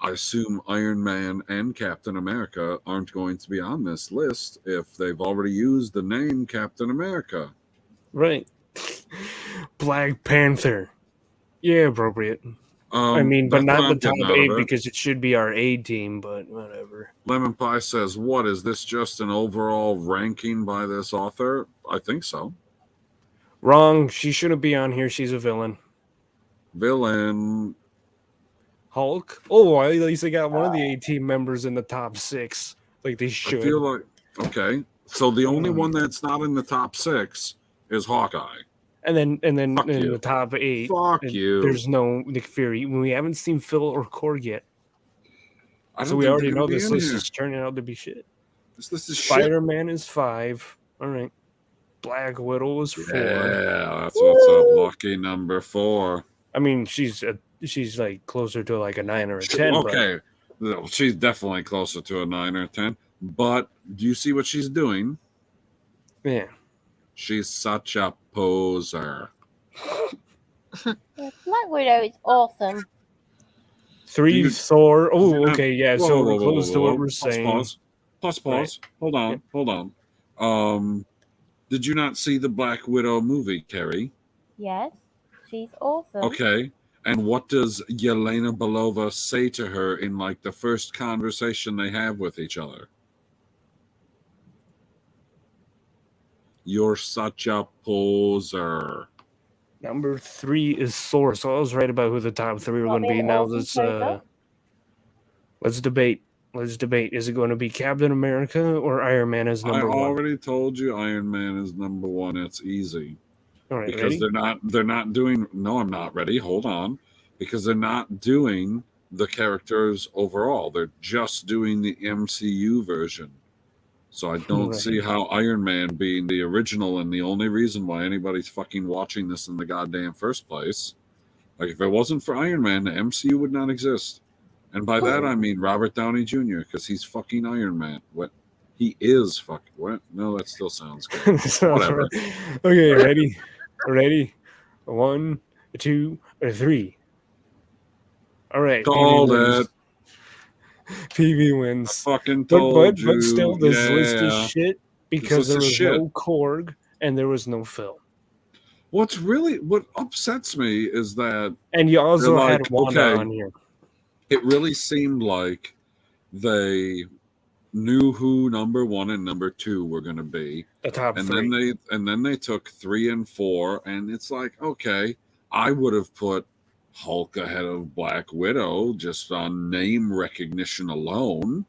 I assume Iron Man and Captain America aren't going to be on this list if they've already used the name Captain America. Right. Black Panther. Yeah, appropriate. I mean, but that's not what the I'm top getting out 8 of it. because it should be our A team, but whatever. Lemon Pie says, "What is this? Just an overall ranking by this author?" I think so. Wrong. She shouldn't be on here. She's a villain. Villain. Hulk. Oh, well, at least they got one of the A team members in the top 6. Like they I should. feel like okay. So the only one that's not in the top 6 is Hawkeye. And then Fuck in you. the top 8, Fuck you. there's no Nick Fury. We haven't seen Phil or Korg yet. I don't So we think already they're know gonna be this in list here. is turning out to be shit. This list is shit. Spider-Man is 5. All right. Black Widow is 4. Yeah, that's what's up. Lucky number 4. I mean, she's like closer to like a 9 or a 10. Okay, she's definitely closer to a 9 or 10. But do you see what she's doing? But yeah. She's such a poser. Yeah, Black Widow is awesome. 3 you- Thor. do you Oh, not- okay, yeah. Whoa, So whoa, we're whoa, close whoa, to whoa. what we're Pause, saying. Pause. Right. Hold on. Did you not see the Black Widow movie, Carrie? Yes, she's awesome. Okay. And what does Yelena Belova say to her in like the first conversation they have with each other? You're such a poser. Number 3 is Thor. So I was right about who the top 3 were Not going to be. being Now awesome let's debate. Let's debate. Is it going to be Captain America or Iron Man as number I 1? already told you Iron Man is number 1. It's easy. All right, Because ready? they're not doing no, I'm not ready. Hold on. Because they're not doing the characters overall. They're just doing the MCU version. So I don't Right. see how Iron Man being the original and the only reason why anybody's fucking watching this in the goddamn first place. Like if it wasn't for Iron Man, the MCU would not exist. And by that I mean Robert Downey Jr. because he's fucking Iron Man. What? He is fucking what? No, that still sounds good. Whatever. Okay, ready? Ready? 1, 2, 3. All right. Called PV it. PV I wins. fucking told you. But still, this list is Yeah. shit because list there is was shit. no Korg and there was no Phil. What upsets me is that And you also They're had like, Wanda okay. on here. it really seemed like they knew who number 1 and number 2 were going to be, The top and 3. then they took 3 and 4, and it's like, okay, I would have put Hulk ahead of Black Widow just on name recognition alone.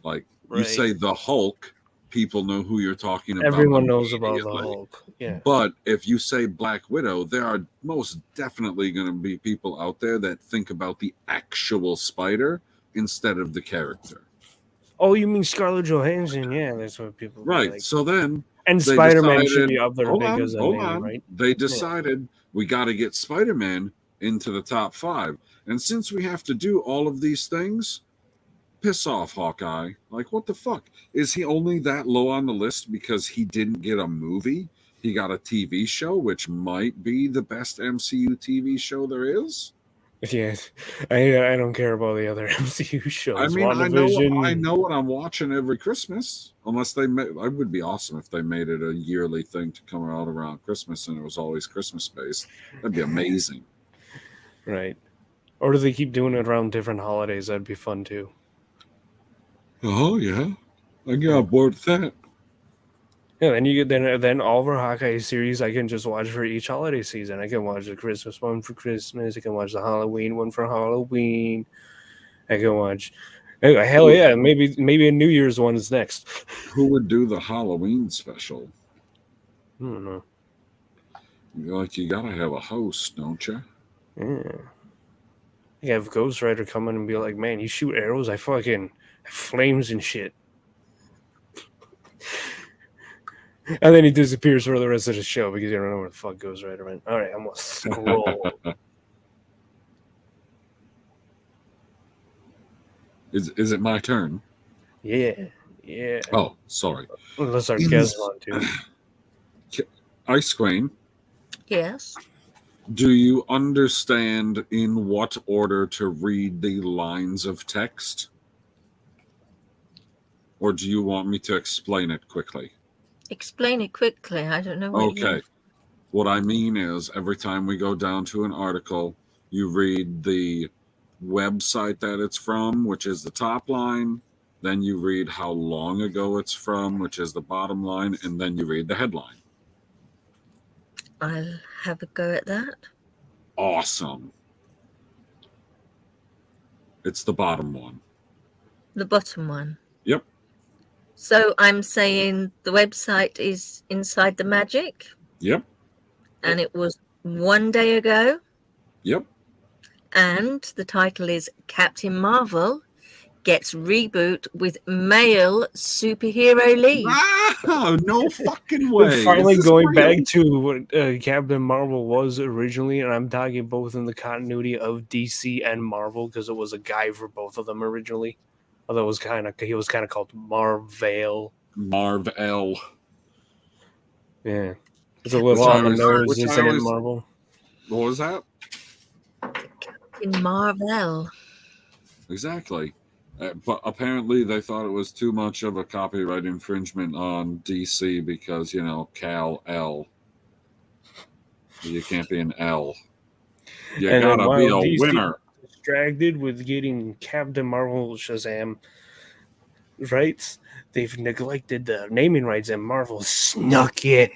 Like you Right. say the Hulk, people know who you're talking about. Everyone knows about the immediately. Hulk. Yeah. But if you say Black Widow, there are most definitely going to be people out there that think about the actual spider instead of the character. Oh, you mean Scarlett Johansson? Yeah, that's what people Right. like. So then And they Spider-Man should decided- be up there hold because on, of hold name, on. right? They decided we got to get Spider-Man into the top 5. And since we have to do all of these things, piss off, Hawkeye. Like, what the fuck? Is he only that low on the list because he didn't get a movie? He got a TV show, which might be the best MCU TV show there is. Yes, I don't care about the other MCU shows. I mean, I WandaVision. know what I'm watching every Christmas. Unless they made, I would be awesome if they made it a yearly thing to come out around Christmas and it was always Christmas based. That'd be amazing. Right. Or do they keep doing it around different holidays? That'd be fun too. Oh yeah, I got bored with that. Yeah, then you get then all of our Hawkeye series I can just watch for each holiday season. I can watch the Christmas one for Christmas. I can watch the Halloween one for Halloween. I can watch. Hell yeah, maybe a New Year's one is next. Who would do the Halloween special? I don't know. Like you gotta have a host, don't you? Yeah. You have Ghost Rider come in and be like, "Man, you shoot arrows? I fucking have flames and shit." And then he disappears for the rest of the show because you don't know where the fuck Ghost Rider went. All right, I'm gonna scroll. Is it my turn? Yeah. Oh, sorry. Unless our guest want to. Ice Queen, Yes. do you understand in what order to read the lines of text? Or do you want me to explain it quickly? Explain it quickly. I don't know what you Okay. What I mean is every time we go down to an article, You read the website that it's from, which is the top line. Then you read how long ago it's from, which is the bottom line, and then you read the headline. I'll have a go at that. Awesome. It's the bottom one. The bottom one. Yep. So I'm saying the website is Inside the Magic, Yep. and it was 1 day ago, Yep. and the title is Captain Marvel gets reboot with male superhero lead. Ah, no fucking We're way. finally Is this going real? back to what Captain Marvel was originally, and I'm talking both in the continuity of DC and Marvel because it was a guy for both of them originally. Although he was kind of called Marvel. Marvel. Yeah, it's a little Which I on the always- nose, which I isn't it, always- Marvel? What was that? In Marvel. Exactly. But apparently they thought it was too much of a copyright infringement on DC because, you know, Cal-L. You can't be an L. You And then gotta while be a DC winner. distracted with getting Captain Marvel Shazam rights, they've neglected the naming rights, and Marvel snuck in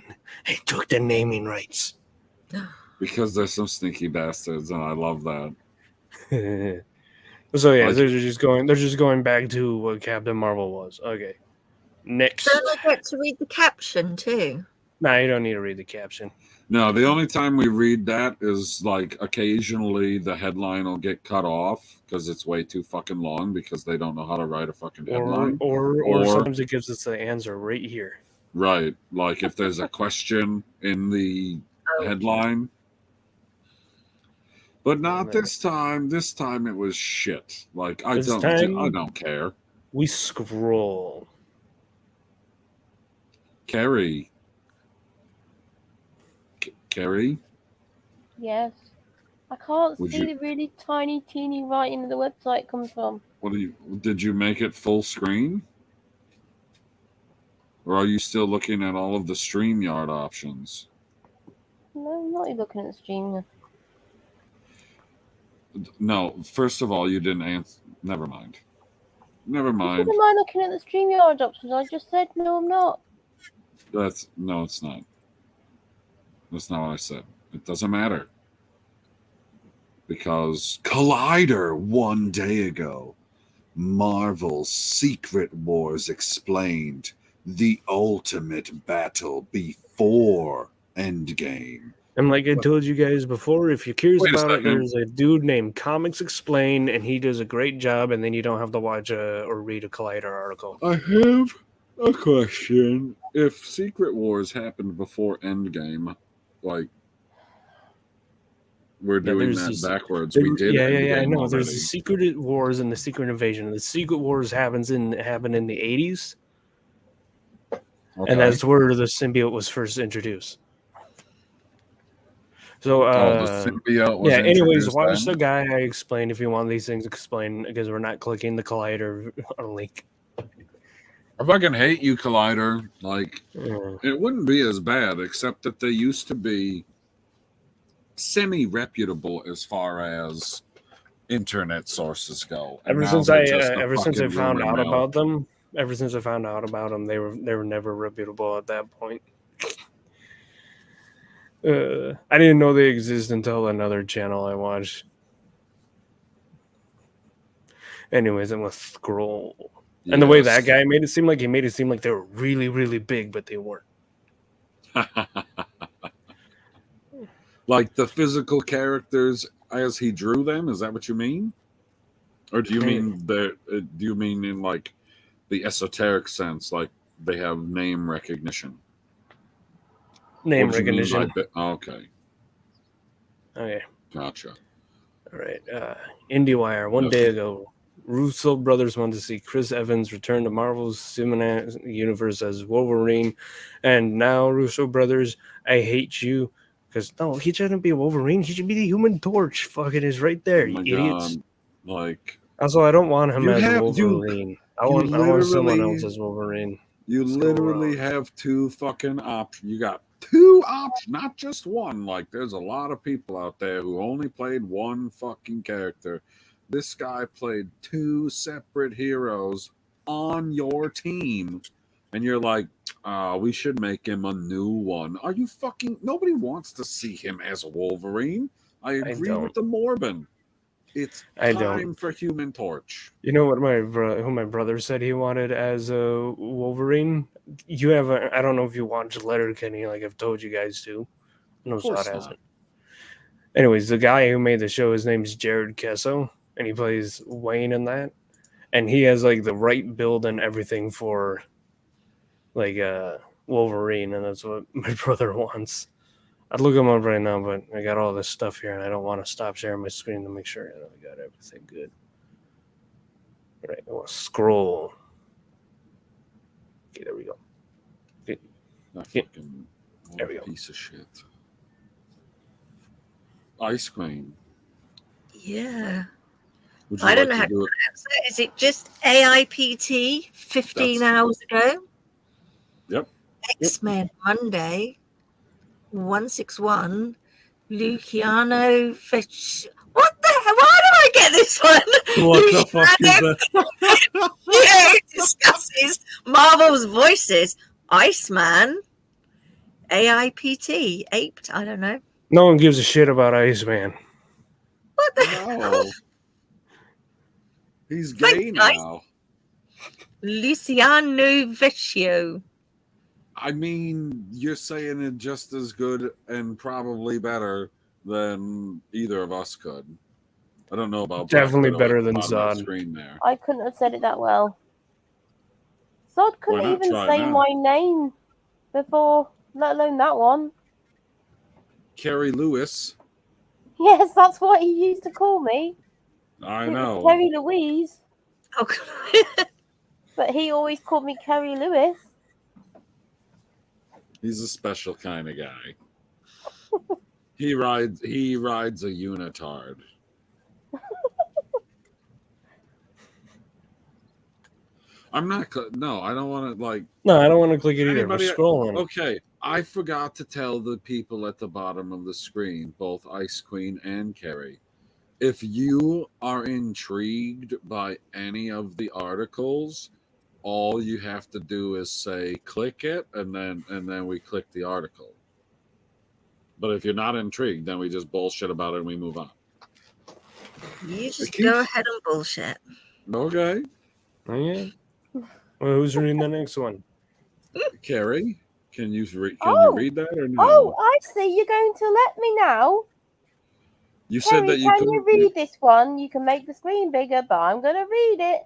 and took the naming rights. Because there's some sneaky bastards, and I love that. So yeah, Like- they're just going back to what Captain Marvel was. Okay. Next. Don't I get to read the caption too? Nah, you don't need to read the caption. No, the only time we read that is like occasionally the headline will get cut off because it's way too fucking long because they don't know how to write a fucking headline. Or sometimes it gives us the answer right here. Right. Like if there's a question in the headline. But not Right. this time. This time it was shit. Like I This don't time- care. We scroll. Carrie. Carrie? Yes. I can't Would see you- the really tiny, teeny writing that the website comes from. Did you make it full screen? Or are you still looking at all of the StreamYard options? No, I'm not even looking at the stream. No, first of all, you didn't answer. Never mind. Never You mind. said, am I looking at the StreamYard options? I just said, no, I'm not. No, it's not. That's not what I said. It doesn't matter. Because Collider 1 day ago, Marvel's Secret Wars explained the ultimate battle before Endgame. And like I told you guys before, if you're curious Wait a about it, second. there's a dude named Comics Explain, and he does a great job, and then you don't have to watch or read a Collider article. I have a question. If Secret Wars happened before Endgame, like we're doing there's that this- backwards. We did. Yeah, Endgame I know. already. There's the Secret Wars and the Secret Invasion. The Secret Wars happened in the 80s, Okay. and that's where the symbiote was first introduced. So, the symbiote was yeah. Anyways, introduced watch then? the guy I explained if you want these things explained, because we're not clicking the Collider link. I fucking hate you, Collider. Like, Yeah. it wouldn't be as bad, except that they used to be semi-reputable as far as internet sources go. And Ever now since they're I just a ever since I fucking found rumor out mill. about them, they were never reputable at that point. I didn't know they exist until another channel I watched. Anyways, I'm gonna scroll. And the way that guy made it seem like they were really, really big, but they weren't. Like the physical characters as he drew them, is that what you mean? Or do you mean in like the esoteric sense, like they have name recognition? Name What do you mean recognition. okay, Okay. gotcha. All right. IndieWire, 1 day ago, Russo brothers wanted to see Chris Evans return to Marvel's Cinematic Universe as Wolverine, and now Russo brothers, I hate you, because no, he shouldn't be Wolverine. He should be the Human Torch. Fucking is right there, Oh you my idiots. God. Like, Also, I don't want him You as have- you- Wolverine. I want someone literally- else as Wolverine. you Let's go literally around. have two fucking options. You got 2 options, not just one. Like, there's a lot of people out there who only played one fucking character. This guy played 2 separate heroes on your team, and you're like, we should make him a new one. Are you fucking? Nobody wants to see him as a Wolverine. I agree with the Morbin. It's time for Human Torch. You know what my brother said he wanted as a Wolverine? You have I don't know if you watched Letterkenny, like I've told you guys to. No, Zod hasn't. Anyways, the guy who made the show, his name's Jared Kesso, and he plays Wayne in that. And he has like the right build and everything for like Wolverine, and that's what my brother wants. I'd look him up right now, but I got all this stuff here, and I don't want to stop sharing my screen to make sure I got everything good. All right, I want to scroll. Okay, there we go. Okay. There we go. Piece of shit. Ice Queen. Yeah. I don't know how to pronounce it. Is it just AIPT 15 hours ago? Yep. X-Men Monday 161 Luciano Fish. What the hell? Why do I get this one? What the fuck is that? Yeah, discusses Marvel's voices. Iceman. AIPT. Aped. I don't know. No one gives a shit about Iceman. What the hell? He's gay now. Luciano Vecchio. I mean, you're saying it just as good and probably better than either of us could. I don't know about definitely better than Zod. Screen there. I couldn't have said it that well. Zod couldn't even say my name before, let alone that one. Carrie Lewis. Yes, that's what he used to call me. I know. Carrie Louise. Oh, but he always called me Carrie Lewis. He's a special kind of guy. He rides a unitard. I'm not. No, I don't want to like. No, I don't want to click it either. We're scrolling. Okay, I forgot to tell the people at the bottom of the screen, both Ice Queen and Carrie, if you are intrigued by any of the articles, all you have to do is say click it, and then we click the article. But if you're not intrigued, then we just bullshit about it and we move on. You just go ahead and bullshit. Okay. Oh, yeah. Well, who's reading the next one? Carrie, can you read that or no? Oh, I see. You're going to let me now. You Carrie, said that you can you read this one? You can make the screen bigger, but I'm going to read it.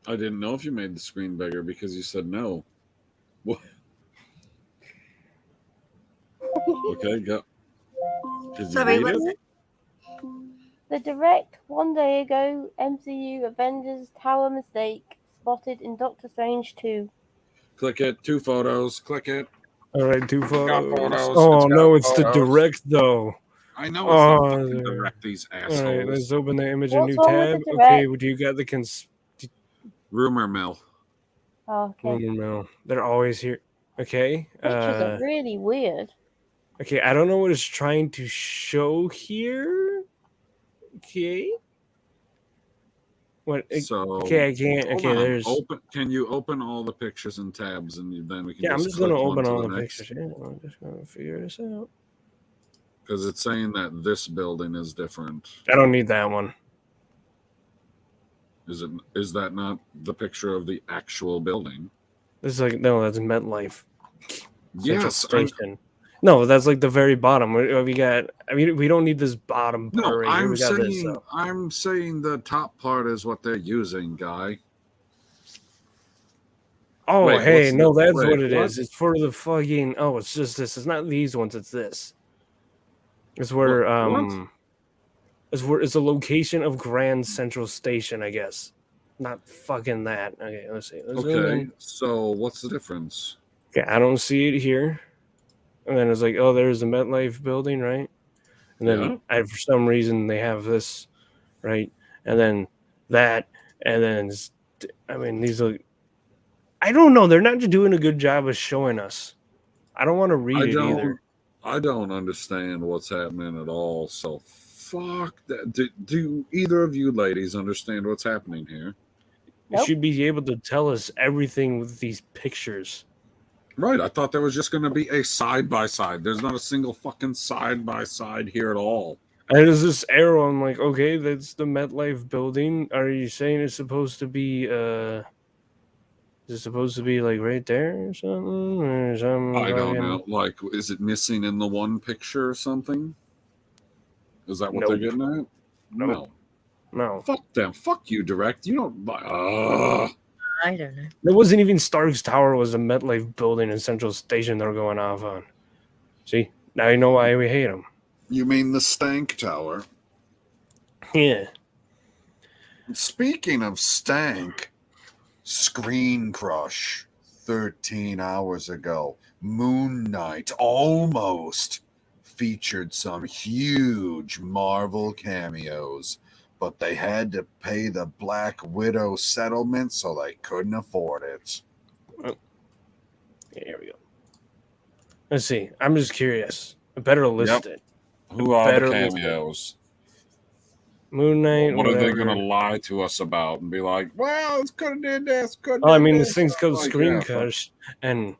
I didn't know if you made the screen bigger because you said no. What? Okay, go. Sorry, what is it? The direct one day ago MCU Avengers Tower mistake spotted in Doctor Strange 2. Click it. 2 photos. Click it. All right, 2 photos. Photos. Oh, no, it's the direct, though. I know it's not fucking direct, these assholes. All right, let's open the image, What's a new tab. Okay, do you got the rumor mill? Oh, okay. Rumor mill. They're always here. Okay. Pictures are really weird. Okay, I don't know what it's trying to show here. Okay. What? So, okay, I can't. Okay, there's. Can you open all the pictures and tabs, and then we can? Yeah, I'm just going to open all the next. pictures. Yeah, I'm just going to figure this out. Because it's saying that this building is different. I don't need that one. Is that not the picture of the actual building? This is like no, that's MetLife. Yes, Station. No, that's like the very bottom. We got. I mean, we don't need this bottom part. No, right here. I'm saying the top part is what they're using, guy. Oh, wait, hey, no, that's what it is. It's for the fucking. Oh, it's just this. It's not these ones. It's this. It's where it's a location of Grand Central Station, I guess. Not fucking that. Okay, let's see. Okay, so what's the difference? Okay, I don't see it here. And then it's like, oh, there's the MetLife building, right? And then for some reason they have this, right? And then that, and then I mean, these are. I don't know. They're not doing a good job of showing us. I don't want to read it either. I don't understand what's happening at all. So fuck that. Do either of you ladies understand what's happening here? You Nope. should be able to tell us everything with these pictures. Right. I thought there was just going to be a side by side. There's not a single fucking side by side here at all. And there's this arrow. I'm like, okay, that's the MetLife building. Are you saying it's supposed to be is it supposed to be like right there or something? Or something I don't fucking- know. Like, is it missing in the one picture or something? Is that what Nope. they're getting at? Nope. No. Fuck them. Fuck you, Direct. You don't. I don't know. It wasn't even Stark's Tower. It was a MetLife building in Central Station they're going off on. See? Now you know why we hate them. You mean the Stank Tower? Yeah. Speaking of stank, Screen Crush 13 hours ago, Moon Knight almost featured some huge Marvel cameos, but they had to pay the Black Widow settlement, so they couldn't afford it. Here we go. Let's see. I'm just curious. I better list it. Who are the Better list it. cameos? Moon Knight. What are they whatever. going to lie to us about and be like, well, it's could have did this, could have Oh, I did mean, this. this thing's called Like, Screen yeah, Crush, and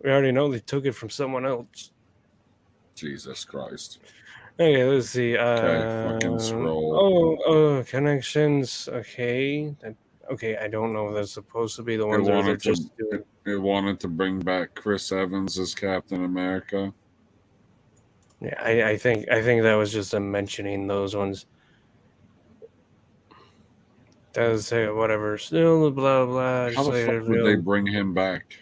we already know they took it from someone else. Jesus Christ. Okay, let's see. Okay, fucking scroll. Oh, connections. Okay. Okay, I don't know if that's supposed to be the ones that they're just doing. They wanted to bring back Chris Evans as Captain America. Yeah, I think that was just them mentioning those ones. Does say whatever. Still blah blah. How the just fuck would they bring him back?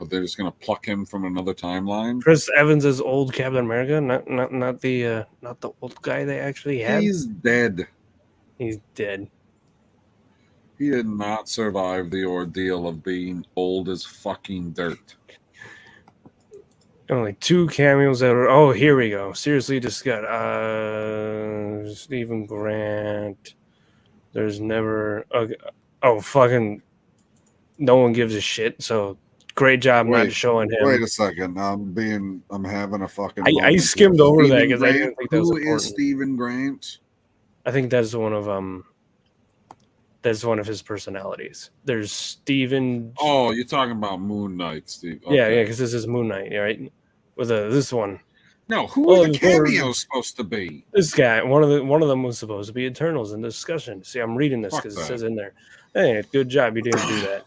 Are they just gonna pluck him from another timeline? Chris Evans is old Captain America, not the old guy they actually had. He's dead. He's dead. He did not survive the ordeal of being old as fucking dirt. Only 2 cameos that were. Oh, here we go. Seriously discussed. Stephen Grant. There's never. Oh, fucking. No one gives a shit. So great job not showing him. Wait a second. I'm having a fucking. I skimmed over that because I Grant, didn't think that was who important. is Stephen Grant? I think that's one of That's one of his personalities. There's Stephen. Oh, you're talking about Moon Knight, Steve. Yeah, because this is Moon Knight, right? With this one. No, who are the cameos supposed to be? This guy, one of them was supposed to be Eternals in discussion. See, I'm reading this because it says in there. Hey, good job, you didn't do that.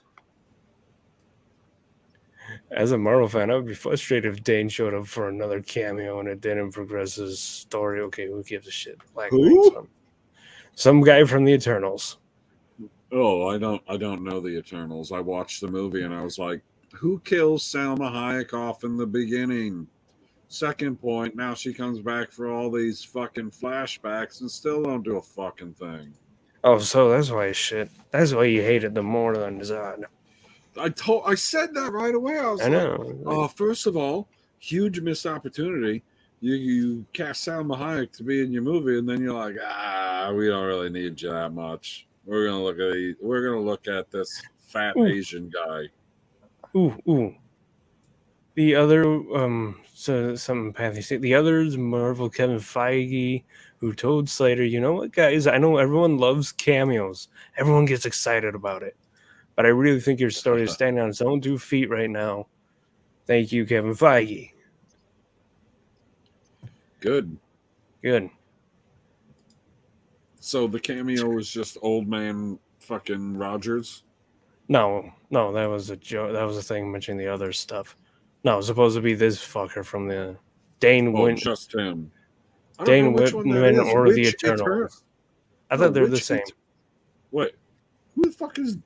As a Marvel fan, I would be frustrated if Dane showed up for another cameo and it didn't progress his story. Okay, who gives a shit? Black Knight, some guy from the Eternals. Oh, I don't know the Eternals. I watched the movie and I was like, who kills Salma Hayek off in the beginning? Second point, now she comes back for all these fucking flashbacks and still don't do a fucking thing. Oh, so that's why shit. That's why you hated them more than Zod. I said that right away. I know. First of all, huge missed opportunity. You cast Salma Hayek to be in your movie, and then you're like, we don't really need you that much. We're gonna look at this fat Asian guy. Ooh. The other the others, Marvel Kevin Feige, who told Slater, you know what, guys, I know everyone loves cameos. Everyone gets excited about it. But I really think your story is standing on its own 2 feet right now. Thank you, Kevin Feige. Good. So the cameo was just old man fucking Rogers? No, that was a joke. That was a thing mentioning the other stuff. No, it was supposed to be this fucker from the Dane Whitman. Just him. Dane Whitman or the Eternals. I thought they're the same. Wait, who the fuck is...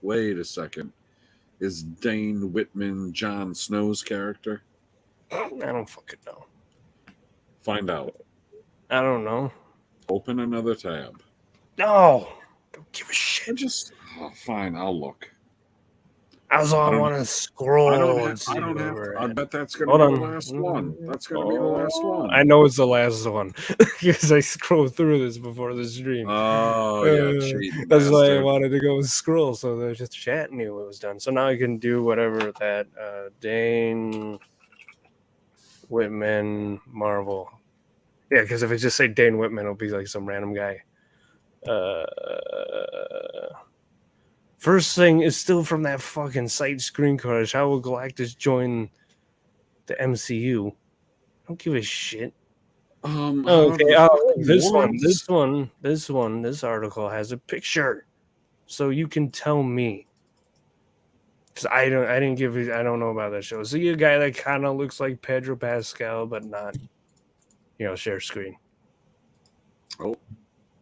Wait a second. Is Dane Whitman Jon Snow's character? I don't fucking know. Find out. I don't know. Open another tab. No. Don't give a shit. Fine, I'll look. That's all I want to scroll and see I don't have. where we're I at. bet that's going to Hold be on. the last one. That's going to be the last one. I know it's the last one because I scrolled through this before the stream. Oh yeah, cheating That's why I bastard. wanted to go scroll, so the just chat knew it was done. So now I can do whatever that Dane Whitman Marvel. Yeah, because if I just say Dane Whitman, it'll be like some random guy. First thing is still from that fucking site Screen Crush. How will Galactus join the MCU? I don't give a shit. Okay, this article has a picture, so you can tell me. Because I don't know about that show. See a guy that kind of looks like Pedro Pascal, but not, share screen. Oh,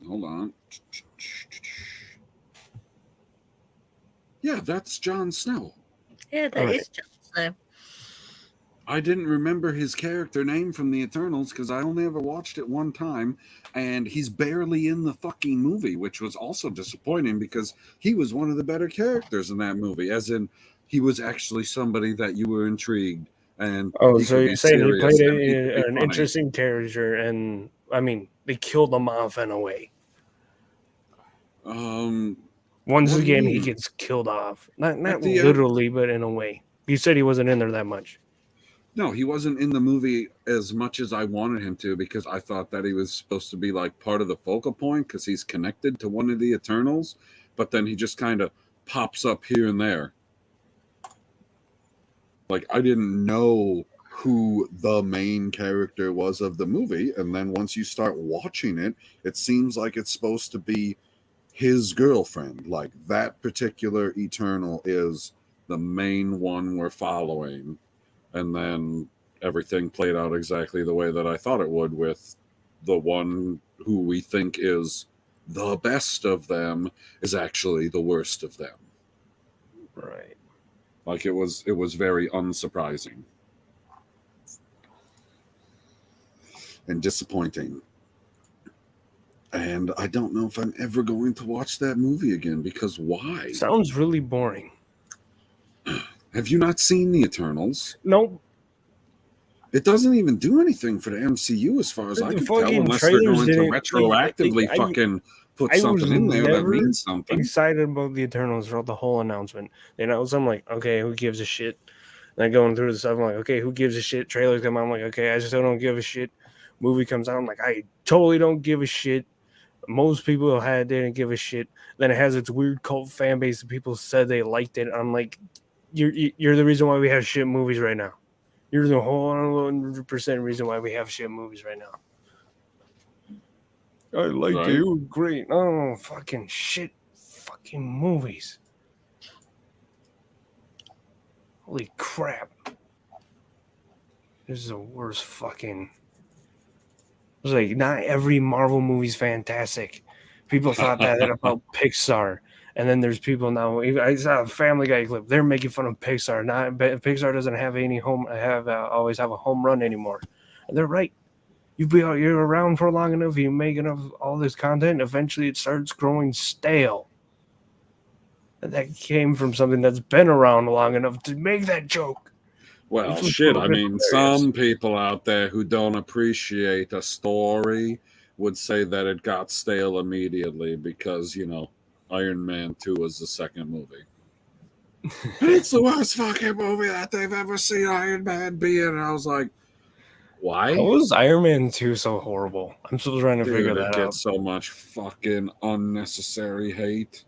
hold on. Yeah, that's Jon Snow. Yeah, that is Jon Snow. I didn't remember his character name from the Eternals because I only ever watched it one time, and he's barely in the fucking movie, which was also disappointing because he was one of the better characters in that movie, as in he was actually somebody that you were intrigued and So you're saying he played an funny. interesting character, and I mean they killed him off in a way. Once again, he gets killed off. Not literally, but in a way. You said he wasn't in there that much. No, he wasn't in the movie as much as I wanted him to because I thought that he was supposed to be like part of the focal point because he's connected to one of the Eternals, but then he just kind of pops up here and there. Like, I didn't know who the main character was of the movie, and then once you start watching it, it seems like it's supposed to be his girlfriend. Like, that particular Eternal is the main one we're following. And then everything played out exactly the way that I thought it would, with the one who we think is the best of them is actually the worst of them. Right. Like, it was very unsurprising and disappointing. And I don't know if I'm ever going to watch that movie again, because why? Sounds really boring. Have you not seen the Eternals? Nope. It doesn't even do anything for the MCU as far as I can tell, unless they're going to retroactively fucking put something in there that means something. Excited about the Eternals throughout the whole announcement. They know, so I'm like, okay, who gives a shit? And I going through the stuff, I'm like, okay, who gives a shit? Trailers come out, I'm like, okay, I still don't give a shit. Movie comes out, I'm like, I totally don't give a shit. Most people didn't give a shit. Then it has its weird cult fan base that people said they liked it. I'm like, you're the reason why we have shit movies right now. You're the whole 100% reason why we have shit movies right now. I liked it. It was great. Oh, fucking shit. Fucking movies. Holy crap. This is the worst fucking... It was like, not every Marvel movie's fantastic. People thought that about Pixar. And then there's people now. I saw a Family Guy clip. They're making fun of Pixar. Pixar doesn't have any always have a home run anymore. And they're right. You're around for long enough. You make enough all this content. Eventually, it starts growing stale. And that came from something that's been around long enough to make that joke. Well, shit. I mean, some people out there who don't appreciate a story would say that it got stale immediately because, Iron Man 2 was the second movie. It's the worst fucking movie that they've ever seen Iron Man be in. And I was like, why? How was Iron Man 2 so horrible? I'm still trying to figure that out. It gets so much fucking unnecessary hate.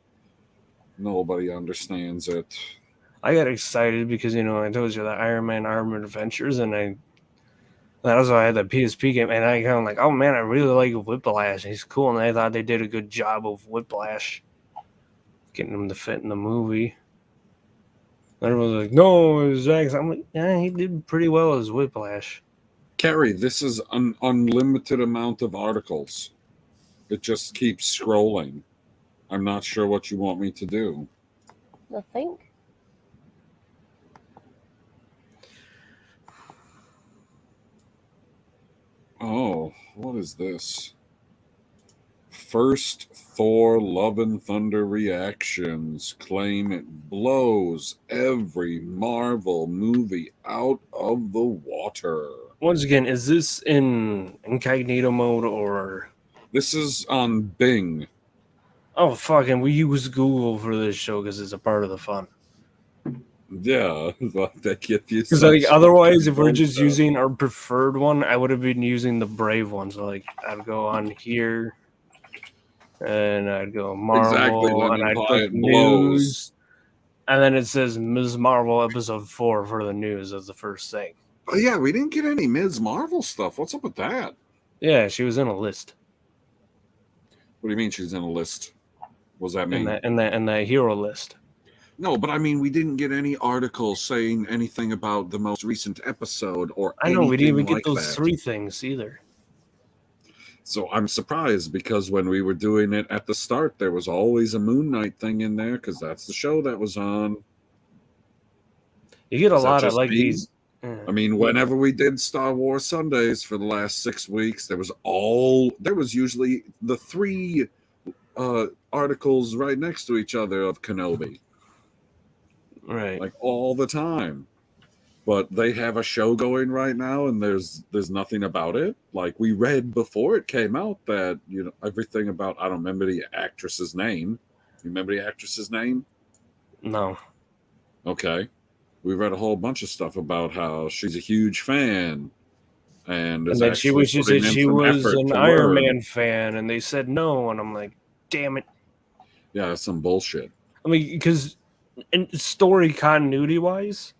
Nobody understands it. I got excited because, I told you that Iron Man Armored Adventures, and that was why I had the PSP game, and I kind of like, oh man, I really like Whiplash. He's cool, and I thought they did a good job of Whiplash, getting him to fit in the movie. Everyone was like, no, Zach. I'm like, yeah, he did pretty well as Whiplash. Carrie, this is an unlimited amount of articles. It just keeps scrolling. I'm not sure what you want me to do. Nothing. Oh, what is this? first Thor Love and Thunder reactions claim it blows every Marvel movie out of the water. Once again, is this in incognito mode or? This is on Bing. Oh, fucking, we use Google for this show because it's a part of the fun. Yeah, that get you. Because like otherwise, if we're bullshit. just using our preferred one, I would have been using the Brave one. So like, I'd go on here, and I'd go Marvel, Exactly, let and me I'd buy click it news, and then it says Ms. Marvel episode 4 for the news as the first thing. Oh, yeah, we didn't get any Ms. Marvel stuff. What's up with that? Yeah, she was in a list. What do you mean she's in a list? What does that mean? In that hero list. No, but I mean, we didn't get any articles saying anything about the most recent episode or I know we didn't even anything get those that. 3 things either. So I'm surprised because when we were doing it at the start, there was always a Moon Knight thing in there because that's the show that was on. You get a Is that lot of just like me? these. I mean, whenever we did Star Wars Sundays for the last 6 weeks, there was usually the 3 articles right next to each other of Kenobi, Right. like all the time. But they have a show going right now, and there's nothing about it. Like we read before it came out that everything about I don't remember the actress's name. You remember the actress's name? No. Okay. We read a whole bunch of stuff about how she's a huge fan, and And then she said she was an Iron Man fan, and they said no, and I'm like, damn it. Yeah, that's some bullshit. I mean, because in story continuity wise,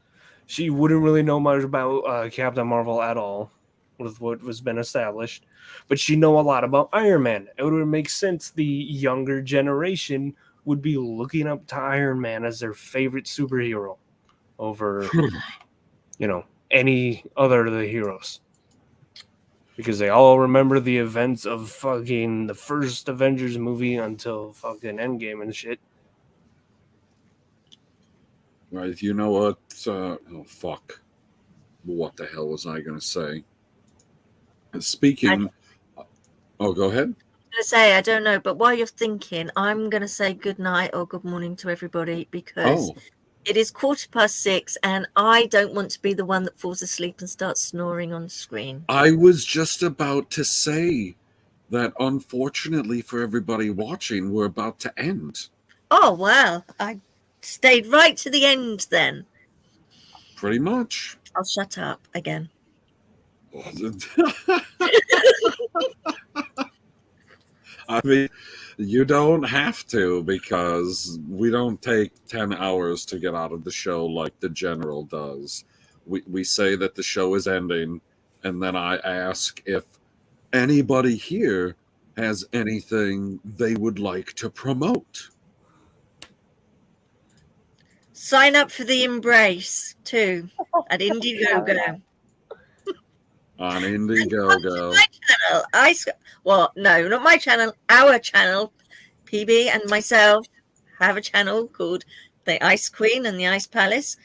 she wouldn't really know much about Captain Marvel at all, with what was been established, but she know a lot about Iron Man. It would make sense the younger generation would be looking up to Iron Man as their favorite superhero over, any other of the heroes. Because they all remember the events of fucking the first Avengers movie until fucking Endgame and shit. Right, you know what? Oh, fuck. What the hell was I going to say? Speaking... Oh, go ahead. I'm going to say, I don't know, but while you're thinking, I'm going to say good night or good morning to everybody because it is 6:15 and I don't want to be the one that falls asleep and starts snoring on screen. I was just about to say that unfortunately for everybody watching, we're about to end. Oh, well, I stayed right to the end then. Pretty much. I'll shut up again. I mean, you don't have to because we don't take 10 hours to get out of the show like the general does. We say that the show is ending, and then I ask if anybody here has anything they would like to promote. Sign up for the Embrace too at Indiegogo. On Indiegogo. My channel, no, not my channel, our channel. PB and myself have a channel called The Ice Queen and the Ice Palace.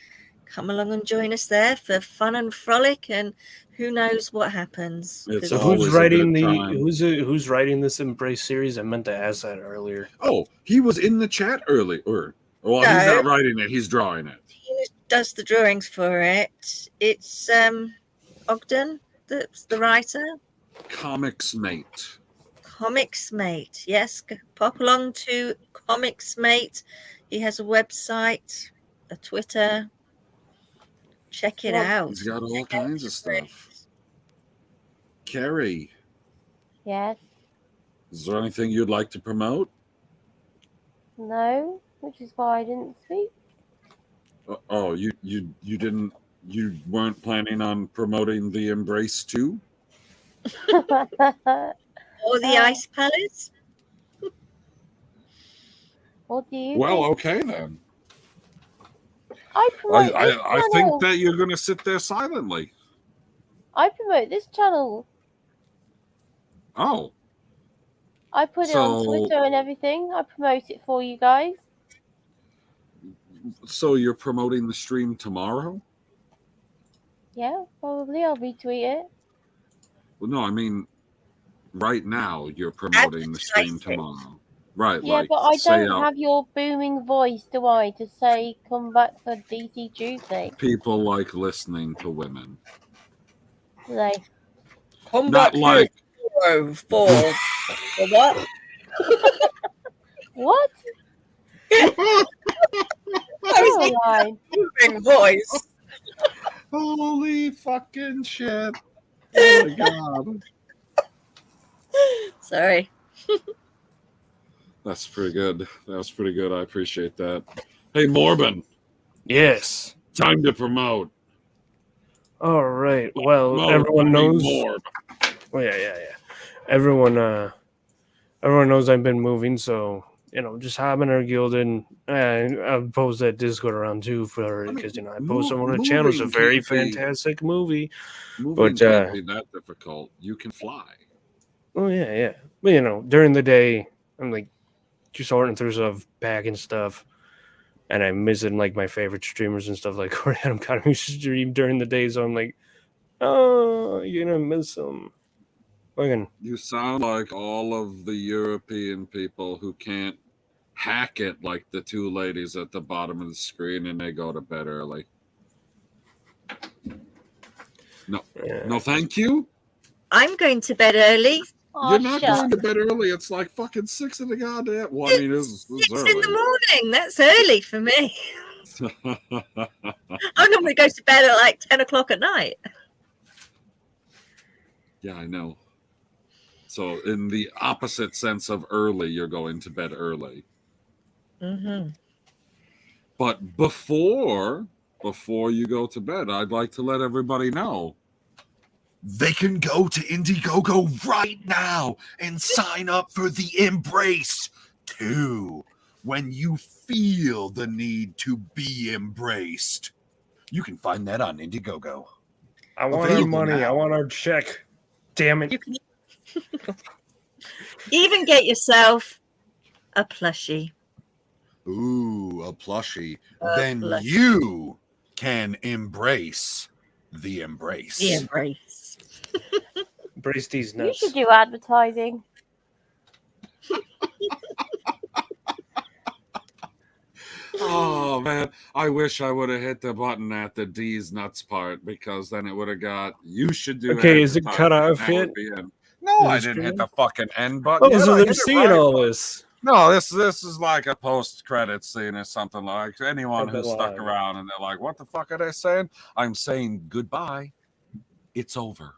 Come along and join us there for fun and frolic, and who knows what happens. It's So always who's writing this Embrace series? I meant to ask that earlier. Oh, he was in the chat earlier. Well, No. he's not writing it, he's drawing it. He does the drawings for it. It's Ogden that's the writer. Comics Mate. Comics Mate, yes. Pop along to Comics Mate. He has a website, a Twitter. Check it out. He's got all kinds of stuff. Carrie, Yes. is there anything you'd like to promote? No. Which is why I didn't speak. Oh, you didn't. You weren't planning on promoting the Embrace too? Or the Ice Palace. What do you Well, think? okay then. I think that you're going to sit there silently. I promote this channel. Oh, I put it on Twitter and everything. I promote it for you guys. so you're promoting the stream tomorrow? Yeah, probably. I'll retweet it. Well, no, I mean, right now you're promoting the stream Advertising. tomorrow. Right, Yeah, like but I say don't out have your booming voice, do I, to say come back for DC Tuesday? people like listening to women. Do they? Come Not back like here for what? What? Caroline. Moving voice. holy fucking shit. Oh my god. Sorry. That's pretty good. That was pretty good. I appreciate that. Hey Morbin, Yes. time to promote. All right. Well, Promote, everyone I mean knows. Morb. Oh yeah. Everyone knows I've been moving, so just hop in our guild and I'll post that Discord around too for because I post it on the channel. It's a very fantastic movie. Moving But can't be that difficult. You can fly. oh yeah. But during the day, I'm like just sorting through stuff, packing stuff, and I'm missing like my favorite streamers and stuff like Adam Cotton who stream during the day, so I'm like, oh, you're gonna miss them. Fucking You sound like all of the European people who can't hack it like the two ladies at the bottom of the screen and they go to bed early. No, thank you. I'm going to bed early. Oh, You're not shut going to bed early. It's like fucking 6 in the goddamn. Well, I mean, it's 6 in early. the morning. That's early for me. I normally go to bed at like 10 o'clock at night. Yeah, I know. So, in the opposite sense of early, you're going to bed early. Mm-hmm. But before you go to bed, I'd like to let everybody know they can go to Indiegogo right now and sign up for the Embrace 2 when you feel the need to be embraced. You can find that on Indiegogo. I want our Available money. now. I want our check. Damn it. You can even get yourself a plushie. Ooh, a plushie. A Then plushie. you can embrace the embrace. The embrace. Brace these You nuts. should do advertising. Oh man, I wish I would have hit the button at the D's nuts part because then it would have got you should do. Okay, is it cut advertising, off and that yet? would be in. No, Is I it didn't hit streaming? the fucking end button. Oh, yet. so I they're hit it seeing right. all this. No, this is like a post credit scene or something. Like anyone I've been who's stuck lying. around and they're like, "What the fuck are they saying?" I'm saying goodbye. It's over.